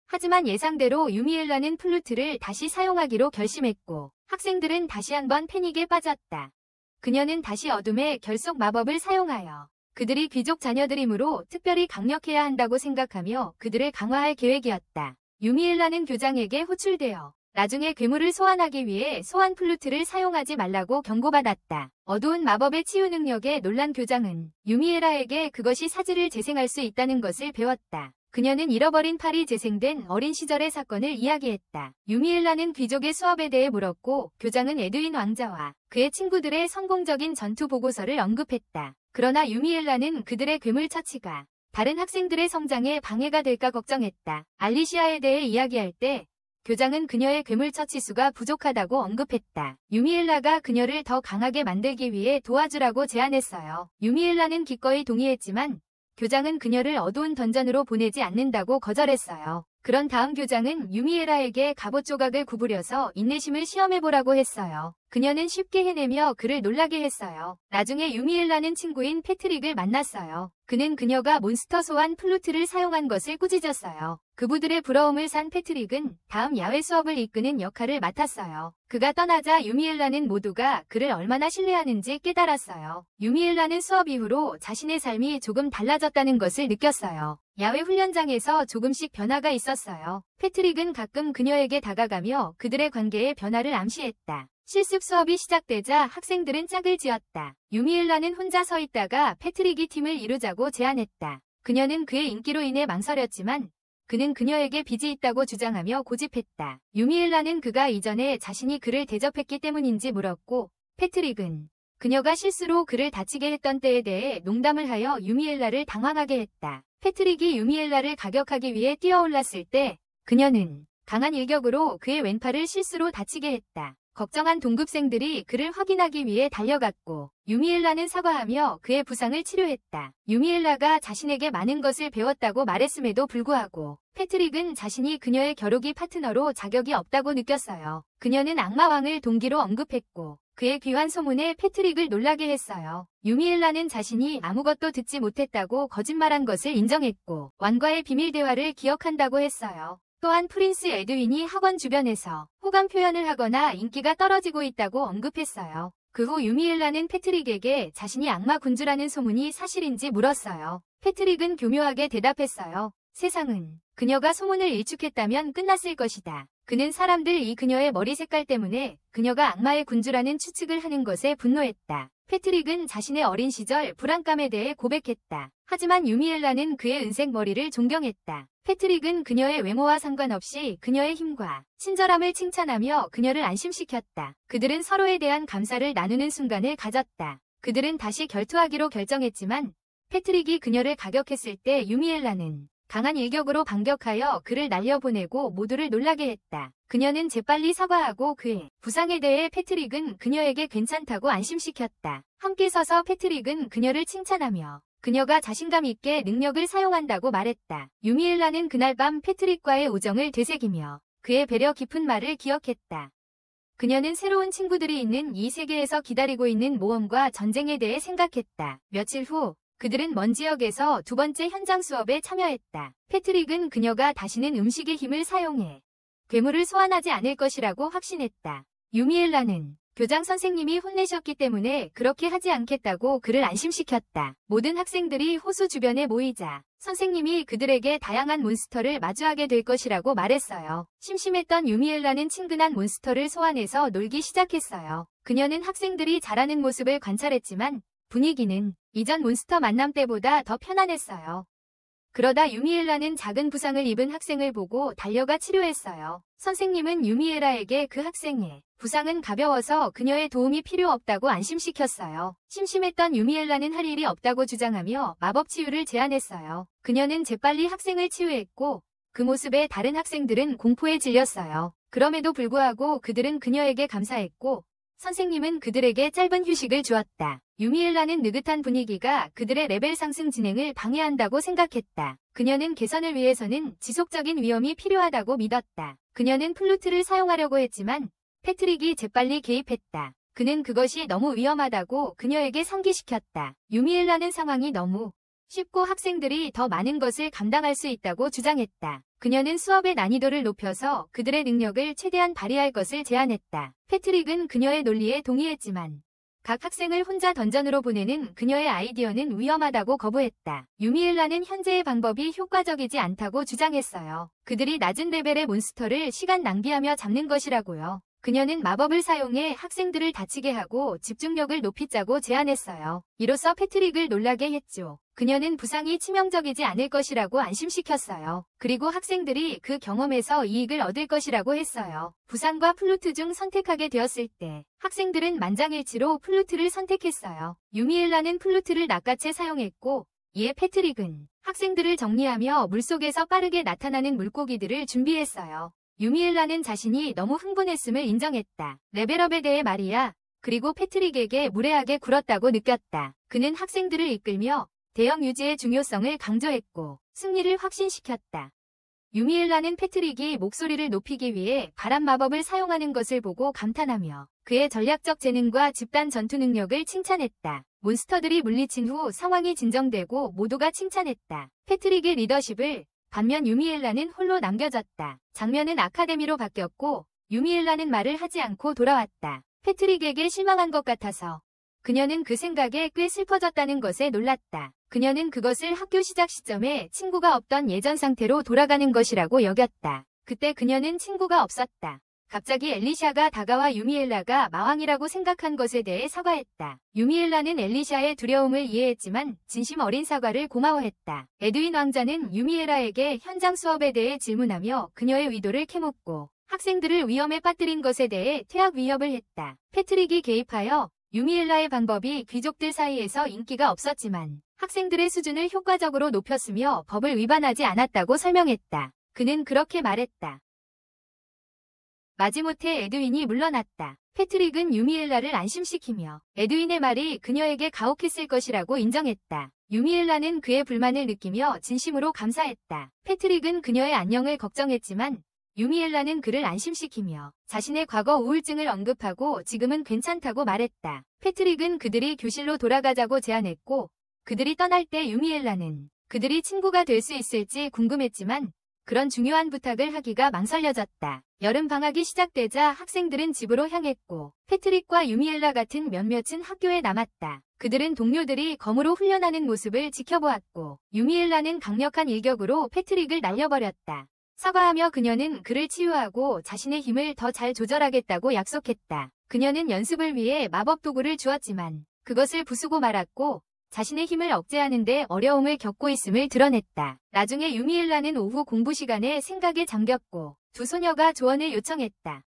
하지만 예상대로 유미엘라는 플루트를 다시 사용하기로 결심했고 학생들은 다시 한번 패닉에 빠졌다. 그녀는 다시 어둠의 결속 마법을 사용하여 그들이 귀족 자녀들이므로 특별히 강력해야 한다고 생각하며 그들을 강화할 계획이었다. 유미엘라는 교장에게 호출되어 나중에 괴물을 소환하기 위해 소환 플루트를 사용하지 말라고 경고받았다. 어두운 마법의 치유 능력에 놀란 교장은 유미엘라에게 그것이 사지를 재생할 수 있다는 것을 배웠다. 그녀는 잃어버린 팔이 재생된 어린 시절의 사건을 이야기했다. 유미엘라는 귀족의 수업에 대해 물었고 교장은 에드윈 왕자와 그의 친구들의 성공적인 전투 보고서를 언급했다. 그러나 유미엘라는 그들의 괴물 처치가 다른 학생들의 성장에 방해가 될까 걱정했다. 알리시아에 대해 이야기할 때 교장은 그녀의 괴물 처치 수가 부족하다고 언급했다. 유미엘라가 그녀를 더 강하게 만들기 위해 도와주라고 제안했어요. 유미엘라는 기꺼이 동의했지만 교장은 그녀를 어두운 던전으로 보내지 않는다고 거절했어요. 그런 다음 교장은 유미엘라에게 갑옷 조각을 구부려서 인내심을 시험해보라고 했어요. 그녀는 쉽게 해내며 그를 놀라게 했어요. 나중에 유미엘라는 친구인 패트릭을 만났어요. 그는 그녀가 몬스터 소환 플루트를 사용한 것을 꾸짖었어요. 그부들의 부러움을 산 패트릭은 다음 야외 수업을 이끄는 역할을 맡았어요. 그가 떠나자 유미엘라는 모두가 그를 얼마나 신뢰하는지 깨달았어요. 유미엘라는 수업 이후로 자신의 삶이 조금 달라졌다는 것을 느꼈어요. 야외 훈련장에서 조금씩 변화가 있었어요. 패트릭은 가끔 그녀에게 다가가며 그들의 관계에 변화를 암시했다. 실습 수업이 시작되자 학생들은 짝을 지었다. 유미엘라는 혼자 서 있다가 패트릭이 팀을 이루자고 제안했다. 그녀는 그의 인기로 인해 망설였지만 그는 그녀에게 빚이 있다고 주장하며 고집했다. 유미엘라는 그가 이전에 자신이 그를 대접했기 때문인지 물었고 패트릭은 그녀가 실수로 그를 다치게 했던 때에 대해 농담을 하여 유미엘라를 당황하게 했다. 패트릭이 유미엘라를 가격하기 위해 뛰어올랐을 때 그녀는 강한 일격으로 그의 왼팔을 실수로 다치게 했다. 걱정한 동급생들이 그를 확인하기 위해 달려갔고 유미엘라는 사과하며 그의 부상을 치료했다. 유미엘라가 자신에게 많은 것을 배웠다고 말했음에도 불구하고 패트릭은 자신이 그녀의 겨루기 파트너로 자격이 없다고 느꼈어요. 그녀는 악마왕을 동기로 언급했고 그의 귀환 소문에 패트릭을 놀라게 했어요. 유미엘라는 자신이 아무것도 듣지 못했다고 거짓말한 것을 인정했고 왕과의 비밀 대화를 기억한다고 했어요. 또한 프린스 에드윈이 학원 주변에서 호감 표현을 하거나 인기가 떨어지고 있다고 언급했어요. 그 후 유미엘라는 패트릭에게 자신이 악마 군주라는 소문이 사실인지 물었어요. 패트릭은 교묘하게 대답했어요. 세상은 그녀가 소문을 일축했다면 끝났을 것이다. 그는 사람들 그녀의 머리 색깔 때문에 그녀가 악마의 군주라는 추측을 하는 것에 분노했다. 패트릭은 자신의 어린 시절 불안감에 대해 고백했다. 하지만 유미엘라는 그의 은색 머리를 존경했다. 패트릭은 그녀의 외모와 상관없이 그녀의 힘과 친절함을 칭찬하며 그녀를 안심시켰다. 그들은 서로에 대한 감사를 나누는 순간을 가졌다. 그들은 다시 결투하기로 결정했지만 패트릭이 그녀를 가격했을 때 유미엘라는 강한 일격으로 반격하여 그를 날려보내고 모두를 놀라게 했다. 그녀는 재빨리 사과하고 그의 부상에 대해 패트릭은 그녀에게 괜찮다고 안심시켰다. 함께 서서 패트릭은 그녀를 칭찬하며 그녀가 자신감 있게 능력을 사용한다고 말했다. 유미엘라는 그날 밤 패트릭과의 우정을 되새기며 그의 배려 깊은 말을 기억했다. 그녀는 새로운 친구들이 있는 이 세계에서 기다리고 있는 모험과 전쟁에 대해 생각했다. 며칠 후 그들은 먼 지역에서 두 번째 현장 수업에 참여했다. 패트릭은 그녀가 다시는 음식의 힘을 사용해 괴물을 소환하지 않을 것이라고 확신했다. 유미엘라는 교장 선생님이 혼내셨기 때문에 그렇게 하지 않겠다고 그를 안심시켰다. 모든 학생들이 호수 주변에 모이자 선생님이 그들에게 다양한 몬스터를 마주하게 될 것이라고 말했어요. 심심했던 유미엘라는 친근한 몬스터를 소환해서 놀기 시작했어요. 그녀는 학생들이 잘하는 모습을 관찰했지만 분위기는 이전 몬스터 만남 때보다 더 편안했어요. 그러다 유미엘라는 작은 부상을 입은 학생을 보고 달려가 치료했어요. 선생님은 유미엘라에게 그 학생의 부상은 가벼워서 그녀의 도움이 필요 없다고 안심시켰어요. 심심했던 유미엘라는 할 일이 없다고 주장하며 마법 치유를 제안했어요. 그녀는 재빨리 학생을 치유했고 그 모습에 다른 학생들은 공포에 질렸어요. 그럼에도 불구하고 그들은 그녀에게 감사했고 선생님은 그들에게 짧은 휴식을 주었다. 유미엘라는 느긋한 분위기가 그들의 레벨 상승 진행을 방해한다고 생각했다. 그녀는 개선을 위해서는 지속적인 위험이 필요하다고 믿었다. 그녀는 플루트를 사용하려고 했지만 패트릭이 재빨리 개입했다. 그는 그것이 너무 위험하다고 그녀에게 상기시켰다. 유미엘라는 상황이 너무 쉽고 학생들이 더 많은 것을 감당할 수 있다고 주장했다. 그녀는 수업의 난이도를 높여서 그들의 능력을 최대한 발휘할 것을 제안했다. 패트릭은 그녀의 논리에 동의했지만 각 학생을 혼자 던전으로 보내는 그녀의 아이디어는 위험하다고 거부했다. 유미엘라는 현재의 방법이 효과적이지 않다고 주장했어요. 그들이 낮은 레벨의 몬스터를 시간 낭비하며 잡는 것이라고요. 그녀는 마법을 사용해 학생들을 다치게 하고 집중력을 높이자고 제안했어요. 이로써 패트릭을 놀라게 했죠. 그녀는 부상이 치명적이지 않을 것이라고 안심시켰어요. 그리고 학생들이 그 경험에서 이익을 얻을 것이라고 했어요. 부상과 플루트 중 선택하게 되었을 때 학생들은 만장일치로 플루트를 선택했어요. 유미엘라는 플루트를 낚아채 사용했고 이에 패트릭은 학생들을 정리하며 물속에서 빠르게 나타나는 물고기들을 준비했어요. 유미엘라는 자신이 너무 흥분했음을 인정했다. 레벨업에 대해 말이야. 그리고 패트릭에게 무례하게 굴었다고 느꼈다. 그는 학생들을 이끌며 대형 유지의 중요성을 강조했고 승리를 확신시켰다. 유미엘라는 패트릭이 목소리를 높이기 위해 바람 마법을 사용하는 것을 보고 감탄하며 그의 전략적 재능과 집단 전투 능력을 칭찬했다. 몬스터들이 물리친 후 상황이 진정되고 모두가 칭찬했다. 패트릭의 리더십을 반면 유미엘라는 홀로 남겨졌다. 장면은 아카데미로 바뀌었고 유미엘라는 말을 하지 않고 돌아왔다. 패트릭에게 실망한 것 같아서 그녀는 그 생각에 꽤 슬퍼졌다는 것에 놀랐다. 그녀는 그것을 학교 시작 시점에 친구가 없던 예전 상태로 돌아가는 것이라고 여겼다. 그때 그녀는 친구가 없었다. 갑자기 엘리샤가 다가와 유미엘라가 마왕이라고 생각한 것에 대해 사과했다. 유미엘라는 엘리샤의 두려움을 이해했지만 진심 어린 사과를 고마워했다. 에드윈 왕자는 유미엘라에게 현장 수업에 대해 질문하며 그녀의 의도를 캐묻고 학생들을 위험에 빠뜨린 것에 대해 퇴학 위협을 했다. 패트릭이 개입하여 유미엘라의 방법이 귀족들 사이에서 인기가 없었지만 학생들의 수준을 효과적으로 높였으며 법을 위반하지 않았다고 설명했다. 그는 그렇게 말했다. 마지못해 에드윈이 물러났다. 패트릭은 유미엘라를 안심시키며 에드윈의 말이 그녀에게 가혹했을 것이라고 인정했다. 유미엘라는 그의 불만을 느끼며 진심으로 감사했다. 패트릭은 그녀의 안녕을 걱정했지만 유미엘라는 그를 안심시키며 자신의 과거 우울증을 언급하고 지금은 괜찮다고 말했다. 패트릭은 그들이 교실로 돌아가자고 제안했고 그들이 떠날 때 유미엘라는 그들이 친구가 될 수 있을지 궁금했지만 그런 중요한 부탁을 하기가 망설여졌다. 여름 방학이 시작되자 학생들은 집으로 향했고 패트릭과 유미엘라 같은 몇몇은 학교에 남았다. 그들은 동료들이 검으로 훈련하는 모습을 지켜보았고 유미엘라는 강력한 일격으로 패트릭을 날려버렸다. 사과하며 그녀는 그를 치유하고 자신의 힘을 더 잘 조절하겠다고 약속했다. 그녀는 연습을 위해 마법 도구를 주었지만 그것을 부수고 말았고 자신의 힘을 억제하는 데 어려움을 겪고 있음을 드러냈다. 나중에 유미엘라는 오후 공부 시간에 생각에 잠겼고 두 소녀가 조언을 요청했다.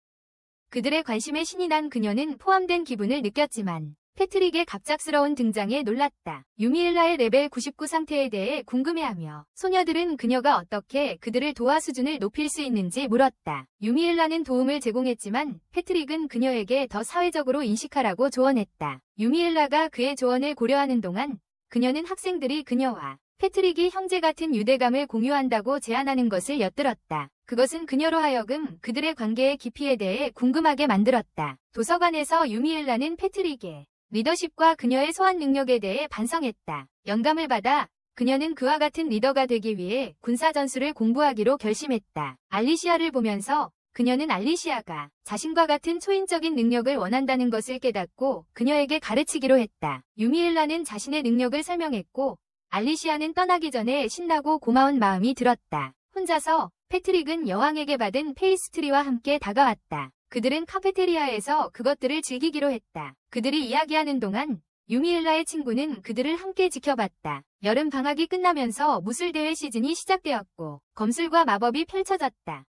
그들의 관심에 신이 난 그녀는 포함된 기분을 느꼈지만 패트릭의 갑작스러운 등장에 놀랐다. 유미엘라의 레벨 99 상태에 대해 궁금해하며 소녀들은 그녀가 어떻게 그들을 도와 수준을 높일 수 있는지 물었다. 유미엘라는 도움을 제공했지만 패트릭은 그녀에게 더 사회적으로 인식하라고 조언했다. 유미엘라가 그의 조언을 고려하는 동안 그녀는 학생들이 그녀와 패트릭이 형제 같은 유대감을 공유한다고 제안하는 것을 엿들었다. 그것은 그녀로 하여금 그들의 관계의 깊이에 대해 궁금하게 만들었다. 도서관에서 유미엘라는 패트릭의 리더십과 그녀의 소환 능력에 대해 반성했다. 영감을 받아 그녀는 그와 같은 리더가 되기 위해 군사 전술을 공부하기로 결심했다. 알리시아를 보면서 그녀는 알리시아가 자신과 같은 초인적인 능력을 원한다는 것을 깨닫고 그녀에게 가르치기로 했다. 유미엘라는 자신의 능력을 설명했고 알리시아는 떠나기 전에 신나고 고마운 마음이 들었다. 혼자서 패트릭은 여왕에게 받은 페이스트리와 함께 다가왔다. 그들은 카페테리아에서 그것들을 즐기기로 했다. 그들이 이야기하는 동안 유미엘라의 친구는 그들을 함께 지켜봤다. 여름 방학이 끝나면서 무술대회 시즌이 시작되었고 검술과 마법이 펼쳐졌다.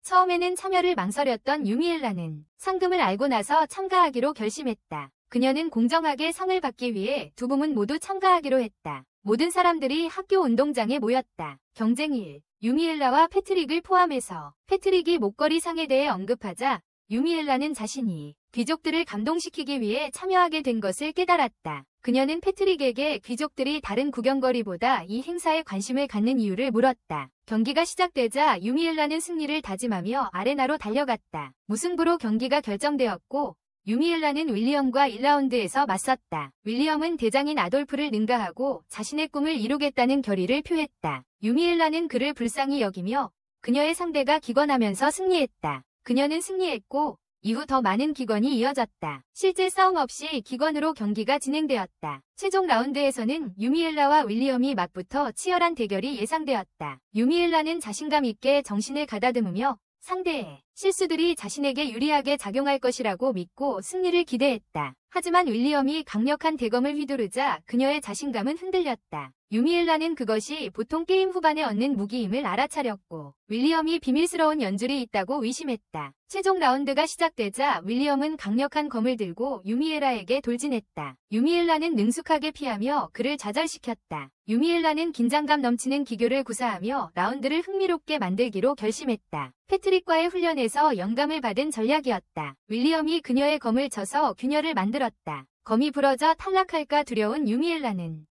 처음에는 참여를 망설였던 유미엘라는 상금을 알고 나서 참가하기로 결심했다. 그녀는 공정하게 상을 받기 위해 두 부문 모두 참가하기로 했다. 모든 사람들이 학교 운동장에 모였다. 경쟁일, 유미엘라와 패트릭을 포함해서 패트릭이 목걸이 상에 대해 언급하자 유미엘라는 자신이 귀족들을 감동시키기 위해 참여하게 된 것을 깨달았다. 그녀는 패트릭에게 귀족들이 다른 구경거리보다 이 행사에 관심을 갖는 이유를 물었다. 경기가 시작되자 유미엘라는 승리를 다짐하며 아레나로 달려갔다. 무승부로 경기가 결정되었고 유미엘라는 윌리엄과 1라운드에서 맞섰다. 윌리엄은 대장인 아돌프를 능가하고 자신의 꿈을 이루겠다는 결의를 표했다. 유미엘라는 그를 불쌍히 여기며 그녀의 상대가 기권하면서 승리했다. 그녀는 승리했고 이후 더 많은 기권이 이어졌다. 실제 싸움 없이 기권으로 경기가 진행되었다. 최종 라운드에서는 유미엘라와 윌리엄이 맞붙어 치열한 대결이 예상되었다. 유미엘라는 자신감 있게 정신을 가다듬으며 상대의 실수들이 자신에게 유리하게 작용할 것이라고 믿고 승리를 기대했다. 하지만 윌리엄이 강력한 대검을 휘두르자 그녀의 자신감은 흔들렸다. 유미엘라는 그것이 보통 게임 후반에 얻는 무기임을 알아차렸고 윌리엄이 비밀스러운 연줄이 있다고 의심했다. 최종 라운드가 시작되자 윌리엄은 강력한 검을 들고 유미엘라에게 돌진했다. 유미엘라는 능숙하게 피하며 그를 좌절시켰다. 유미엘라는 긴장감 넘치는 기교를 구사하며 라운드를 흥미롭게 만들기로 결심했다. 패트릭과의 훈련에서 영감을 받은 전략이었다. 윌리엄이 그녀의 검을 쳐서 균열을 만들었다. 검이 부러져 탈락할까 두려운 유미엘라는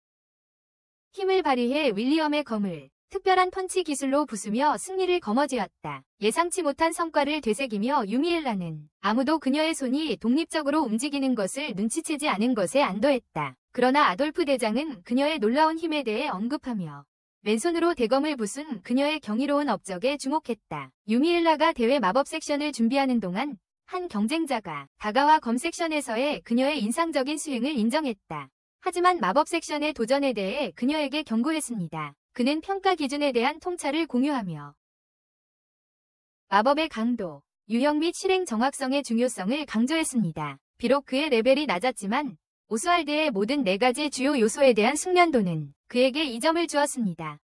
힘을 발휘해 윌리엄의 검을 특별한 펀치 기술로 부수며 승리를 거머쥐었다. 예상치 못한 성과를 되새기며 유미엘라는 아무도 그녀의 손이 독립적으로 움직이는 것을 눈치채지 않은 것에 안도했다. 그러나 아돌프 대장은 그녀의 놀라운 힘에 대해 언급하며 왼손으로 대검을 부순 그녀의 경이로운 업적에 주목했다. 유미엘라가 대회 마법 섹션을 준비하는 동안 한 경쟁자가 다가와 검 섹션에서의 그녀의 인상적인 수행을 인정했다. 하지만 마법 섹션의 도전에 대해 그녀에게 경고했습니다. 그는 평가 기준에 대한 통찰을 공유하며 마법의 강도, 유형 및 실행 정확성의 중요성을 강조했습니다. 비록 그의 레벨이 낮았지만 오스왈드의 모든 4가지 주요 요소에 대한 숙련도는 그에게 2점을 주었습니다.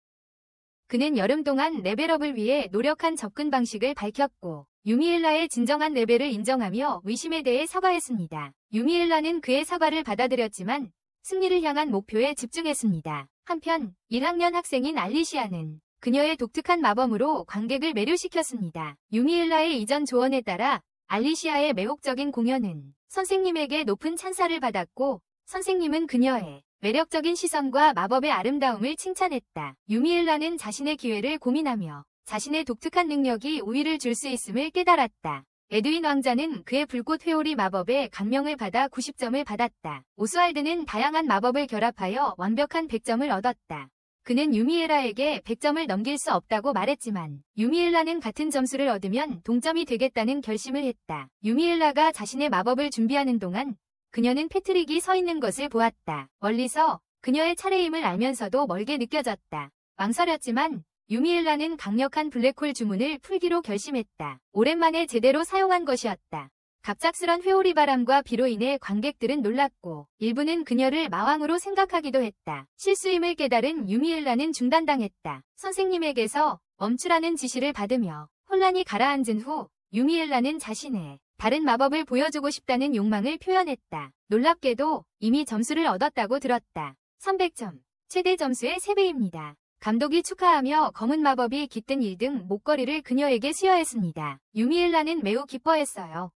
그는 여름 동안 레벨업을 위해 노력한 접근 방식을 밝혔고 유미엘라의 진정한 레벨을 인정하며 의심에 대해 사과했습니다. 유미엘라는 그의 사과를 받아들였지만 승리를 향한 목표에 집중했습니다. 한편 1학년 학생인 알리시아는 그녀의 독특한 마법으로 관객을 매료시켰습니다. 유미엘라의 이전 조언에 따라 알리시아의 매혹적인 공연은 선생님에게 높은 찬사를 받았고 선생님은 그녀의 매력적인 시선과 마법의 아름다움을 칭찬했다. 유미엘라는 자신의 기회를 고민하며 자신의 독특한 능력이 우위를 줄 수 있음을 깨달았다. 에드윈 왕자는 그의 불꽃 회오리 마법에 감명을 받아 90점을 받았다. 오스왈드는 다양한 마법을 결합하여 완벽한 100점을 얻었다. 그는 유미엘라에게 100점을 넘길 수 없다고 말했지만 유미엘라는 같은 점수를 얻으면 동점이 되겠다는 결심을 했다. 유미엘라가 자신의 마법을 준비하는 동안 그녀는 패트릭이 서 있는 것을 보았다. 멀리서 그녀의 차례임을 알면서도 멀게 느껴졌다. 망설였지만 유미엘라는 강력한 블랙홀 주문을 풀기로 결심했다. 오랜만에 제대로 사용한 것이었다. 갑작스런 회오리 바람과 비로 인해 관객들은 놀랐고 일부는 그녀를 마왕으로 생각하기도 했다. 실수임을 깨달은 유미엘라는 중단당했다. 선생님에게서 멈추라는 지시를 받으며 혼란이 가라앉은 후 유미엘라는 자신의 다른 마법을 보여주고 싶다는 욕망을 표현했다. 놀랍게도 이미 점수를 얻었다고 들었다. 300점, 최대 점수의 3배입니다. 감독이 축하하며 검은 마법이 깃든 1등 목걸이를 그녀에게 수여했습니다. 유미엘라는 매우 기뻐했어요.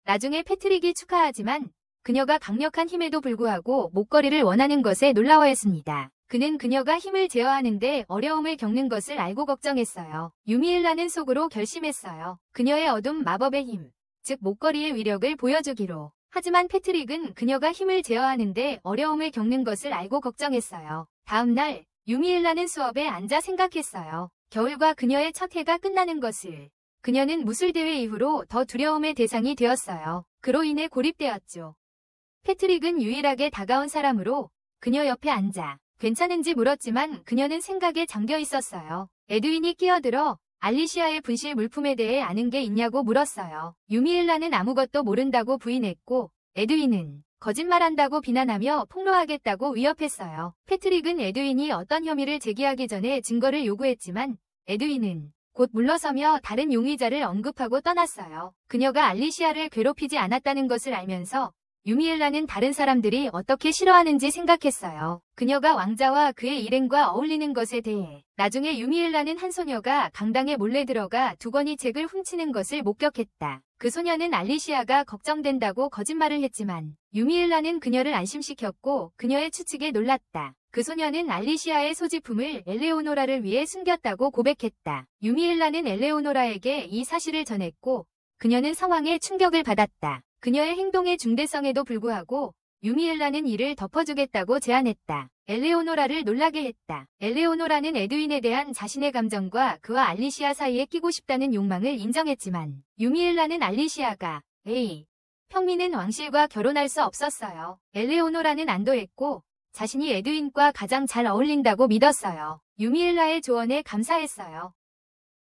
나중에 패트릭이 축하하지만 그녀가 강력한 힘에도 불구하고 목걸이를 원하는 것에 놀라워했습니다. 그는 그녀가 힘을 제어하는데 어려움을 겪는 것을 알고 걱정했어요. 유미엘라는 속으로 결심했어요. 그녀의 어둠 마법의 힘, 즉 목걸이의 위력을 보여주기로. 하지만 패트릭은 그녀가 힘을 제어하는데 어려움을 겪는 것을 알고 걱정했어요. 다음 날 유미엘라는 수업에 앉아 생각했어요. 겨울과 그녀의 첫 해가 끝나는 것을. 그녀는 무술대회 이후로 더 두려움의 대상이 되었어요. 그로 인해 고립되었죠. 패트릭은 유일하게 다가온 사람으로 그녀 옆에 앉아 괜찮은지 물었지만 그녀는 생각에 잠겨 있었어요. 에드윈이 끼어들어 알리시아의 분실 물품에 대해 아는 게 있냐고 물었어요. 유미엘라는 아무것도 모른다고 부인했고 에드윈은 거짓말한다고 비난하며 폭로하겠다고 위협했어요. 패트릭은 에드윈이 어떤 혐의를 제기하기 전에 증거를 요구했지만 에드윈은 곧 물러서며 다른 용의자를 언급하고 떠났어요. 그녀가 알리시아를 괴롭히지 않았다는 것을 알면서 유미엘라는 다른 사람들이 어떻게 싫어하는지 생각했어요. 그녀가 왕자와 그의 일행과 어울리는 것에 대해. 나중에 유미엘라는 한 소녀가 강당에 몰래 들어가 두건이 책을 훔치는 것을 목격했다. 그 소녀는 알리시아가 걱정된다고 거짓말을 했지만 유미엘라는 그녀를 안심시켰고 그녀의 추측에 놀랐다. 그 소녀는 알리시아의 소지품을 엘레오노라를 위해 숨겼다고 고백했다. 유미엘라는 엘레오노라에게 이 사실을 전했고 그녀는 상황에 충격을 받았다. 그녀의 행동의 중대성에도 불구하고 유미엘라는 이를 덮어주겠다고 제안했다. 엘레오노라를 놀라게 했다. 엘레오노라는 에드윈에 대한 자신의 감정과 그와 알리시아 사이에 끼고 싶다는 욕망을 인정했지만 유미엘라는 알리시아가 평민은 왕실과 결혼할 수 없었어요. 엘레오노라는 안도했고 자신이 에드윈과 가장 잘 어울린다고 믿었어요. 유미엘라의 조언에 감사했어요.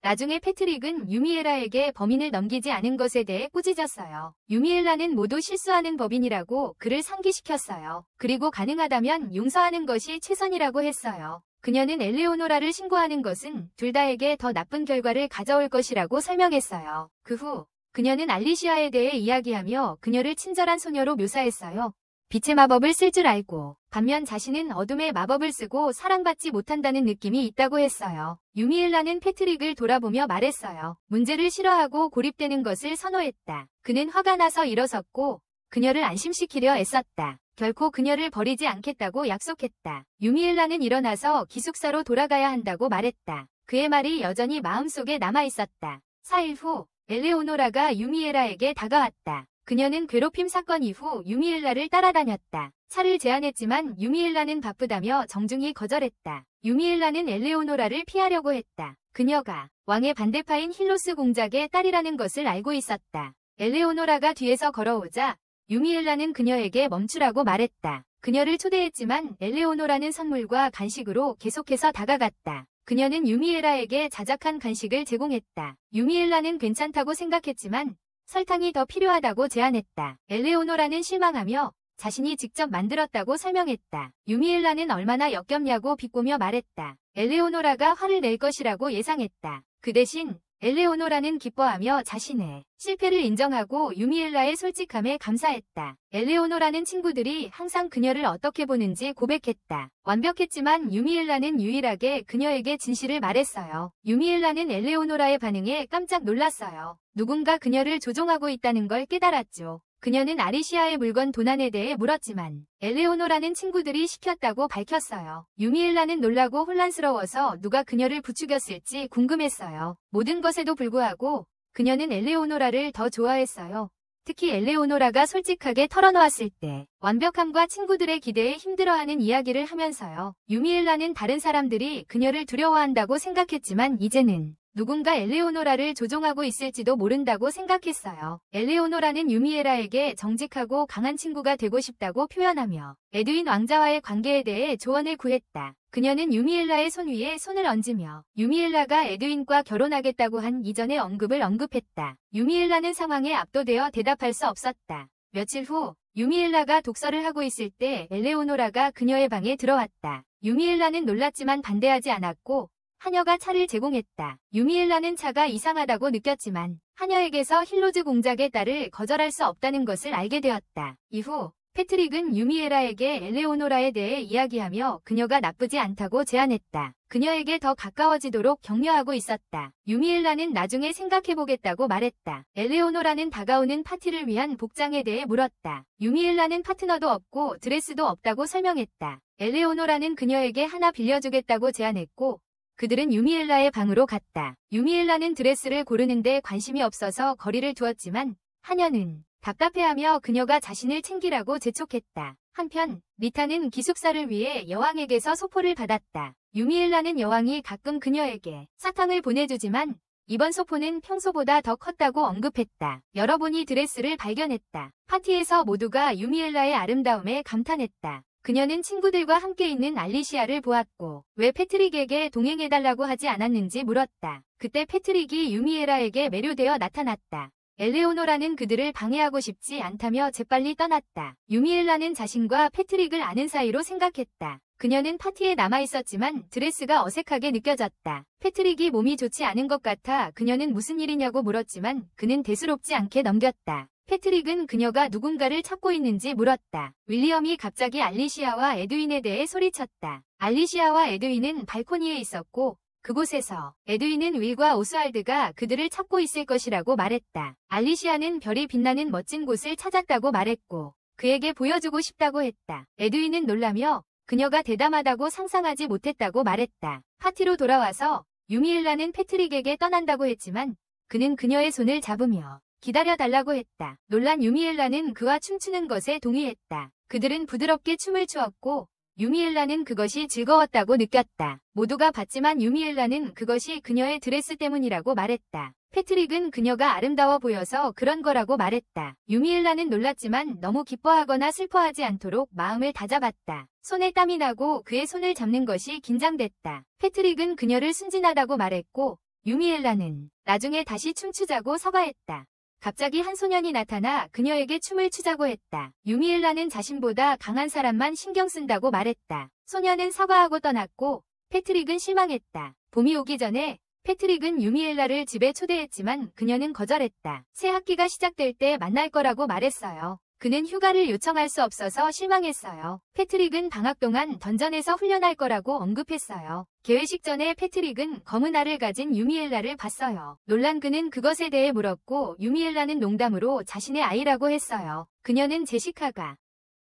나중에 패트릭은 유미엘라에게 범인을 넘기지 않은 것에 대해 꾸짖었어요. 유미엘라는 모두 실수하는 법인이라고 그를 상기시켰어요. 그리고 가능하다면 용서하는 것이 최선이라고 했어요. 그녀는 엘레오노라를 신고하는 것은 둘 다에게 더 나쁜 결과를 가져올 것이라고 설명했어요. 그 후 그녀는 알리시아에 대해 이야기하며 그녀를 친절한 소녀로 묘사했어요. 빛의 마법을 쓸 줄 알고 반면 자신은 어둠의 마법을 쓰고 사랑받지 못한다는 느낌이 있다고 했어요. 유미엘라는 패트릭을 돌아보며 말했어요. 문제를 싫어하고 고립되는 것을 선호했다. 그는 화가 나서 일어섰고 그녀를 안심시키려 애썼다. 결코 그녀를 버리지 않겠다고 약속했다. 유미엘라는 일어나서 기숙사로 돌아가야 한다고 말했다. 그의 말이 여전히 마음속에 남아있었다. 4일 후 엘레오노라가 유미엘라에게 다가왔다. 그녀는 괴롭힘 사건 이후 유미엘라를 따라다녔다. 차를 제안했지만 유미엘라는 바쁘다며 정중히 거절했다. 유미엘라는 엘레오노라를 피하려고 했다. 그녀가 왕의 반대파인 힐로스 공작의 딸이라는 것을 알고 있었다. 엘레오노라가 뒤에서 걸어오자 유미엘라는 그녀에게 멈추라고 말했다. 그녀를 초대했지만 엘레오노라는 선물과 간식으로 계속해서 다가갔다. 그녀는 유미엘라에게 자작한 간식을 제공했다. 유미엘라는 괜찮다고 생각했지만 설탕이 더 필요하다고 제안했다. 엘레오노라는 실망하며 자신이 직접 만들었다고 설명했다. 유미엘라는 얼마나 역겹냐고 비꼬며 말했다. 엘레오노라가 화를 낼 것이라고 예상했다. 그 대신 엘레오노라는 기뻐하며 자신의 실패를 인정하고 유미엘라의 솔직함에 감사했다. 엘레오노라는 친구들이 항상 그녀를 어떻게 보는지 고백했다. 완벽했지만 유미엘라는 유일하게 그녀에게 진실을 말했어요. 유미엘라는 엘레오노라의 반응에 깜짝 놀랐어요. 누군가 그녀를 조종하고 있다는 걸 깨달았죠. 그녀는 아리시아의 물건 도난에 대해 물었지만 엘레오노라는 친구들이 시켰다고 밝혔어요. 유미엘라는 놀라고 혼란스러워서 누가 그녀를 부추겼을지 궁금했어요. 모든 것에도 불구하고 그녀는 엘레오노라를 더 좋아했어요. 특히 엘레오노라가 솔직하게 털어놓았을 때 완벽함과 친구들의 기대에 힘들어하는 이야기를 하면서요. 유미엘라는 다른 사람들이 그녀를 두려워한다고 생각했지만 이제는 누군가 엘레오노라를 조종하고 있을지도 모른다고 생각했어요. 엘레오노라는 유미엘라에게 정직하고 강한 친구가 되고 싶다고 표현하며 에드윈 왕자와의 관계에 대해 조언을 구했다. 그녀는 유미엘라의 손 위에 손을 얹으며 유미엘라가 에드윈과 결혼하겠다고 한 이전의 언급을 언급했다. 유미엘라는 상황에 압도되어 대답할 수 없었다. 며칠 후 유미엘라가 독서를 하고 있을 때 엘레오노라가 그녀의 방에 들어왔다. 유미엘라는 놀랐지만 반대하지 않았고 하녀가 차를 제공했다. 유미엘라는 차가 이상하다고 느꼈지만 하녀에게서 힐로즈 공작의 딸을 거절할 수 없다는 것을 알게 되었다. 이후 패트릭은 유미엘라에게 엘레오노라에 대해 이야기하며 그녀가 나쁘지 않다고 제안했다. 그녀에게 더 가까워지도록 격려하고 있었다. 유미엘라는 나중에 생각해보겠다고 말했다. 엘레오노라는 다가오는 파티를 위한 복장에 대해 물었다. 유미엘라는 파트너도 없고 드레스도 없다고 설명했다. 엘레오노라는 그녀에게 하나 빌려주겠다고 제안했고 그들은 유미엘라의 방으로 갔다. 유미엘라는 드레스를 고르는데 관심이 없어서 거리를 두었지만 하녀는 답답해하며 그녀가 자신을 챙기라고 재촉했다. 한편 리타는 기숙사를 위해 여왕에게서 소포를 받았다. 유미엘라는 여왕이 가끔 그녀에게 사탕을 보내주지만 이번 소포는 평소보다 더 컸다고 언급했다. 열어보니 드레스를 발견했다. 파티에서 모두가 유미엘라의 아름다움에 감탄했다. 그녀는 친구들과 함께 있는 알리시아를 보았고 왜 패트릭에게 동행해달라고 하지 않았는지 물었다. 그때 패트릭이 유미엘라에게 매료되어 나타났다. 엘레오노라는 그들을 방해하고 싶지 않다며 재빨리 떠났다. 유미엘라는 자신과 패트릭을 아는 사이로 생각했다. 그녀는 파티에 남아있었지만 드레스가 어색하게 느껴졌다. 패트릭이 몸이 좋지 않은 것 같아 그녀는 무슨 일이냐고 물었지만 그는 대수롭지 않게 넘겼다. 패트릭은 그녀가 누군가를 찾고 있는지 물었다. 윌리엄이 갑자기 알리시아와 에드윈에 대해 소리쳤다. 알리시아와 에드윈은 발코니에 있었고 그곳에서 에드윈은 윌과 오스왈드가 그들을 찾고 있을 것이라고 말했다. 알리시아는 별이 빛나는 멋진 곳을 찾았다고 말했고 그에게 보여주고 싶다고 했다. 에드윈은 놀라며 그녀가 대담하다고 상상하지 못했다고 말했다. 파티로 돌아와서 유미엘라는 패트릭에게 떠난다고 했지만 그는 그녀의 손을 잡으며 기다려달라고 했다. 놀란 유미엘라는 그와 춤추는 것에 동의했다. 그들은 부드럽게 춤을 추었고 유미엘라는 그것이 즐거웠다고 느꼈다. 모두가 봤지만 유미엘라는 그것이 그녀의 드레스 때문이라고 말했다. 패트릭은 그녀가 아름다워 보여서 그런 거라고 말했다. 유미엘라는 놀랐지만 너무 기뻐하거나 슬퍼하지 않도록 마음을 다잡았다. 손에 땀이 나고 그의 손을 잡는 것이 긴장됐다. 패트릭은 그녀를 순진하다고 말했고 유미엘라는 나중에 다시 춤추자고 서가했다. 갑자기 한 소년이 나타나 그녀에게 춤을 추자고 했다. 유미엘라는 자신보다 강한 사람만 신경 쓴다고 말했다. 소년은 사과하고 떠났고 패트릭은 실망했다. 봄이 오기 전에 패트릭은 유미엘라를 집에 초대했지만 그녀는 거절했다. 새 학기가 시작될 때 만날 거라고 말했어요. 그는 휴가를 요청할 수 없어서 실망했어요. 패트릭은 방학 동안 던전에서 훈련할 거라고 언급했어요. 개회식 전에 패트릭은 검은 알을 가진 유미엘라를 봤어요. 놀란 그는 그것에 대해 물었고 유미엘라는 농담으로 자신의 아이라고 했어요. 그녀는 제시카가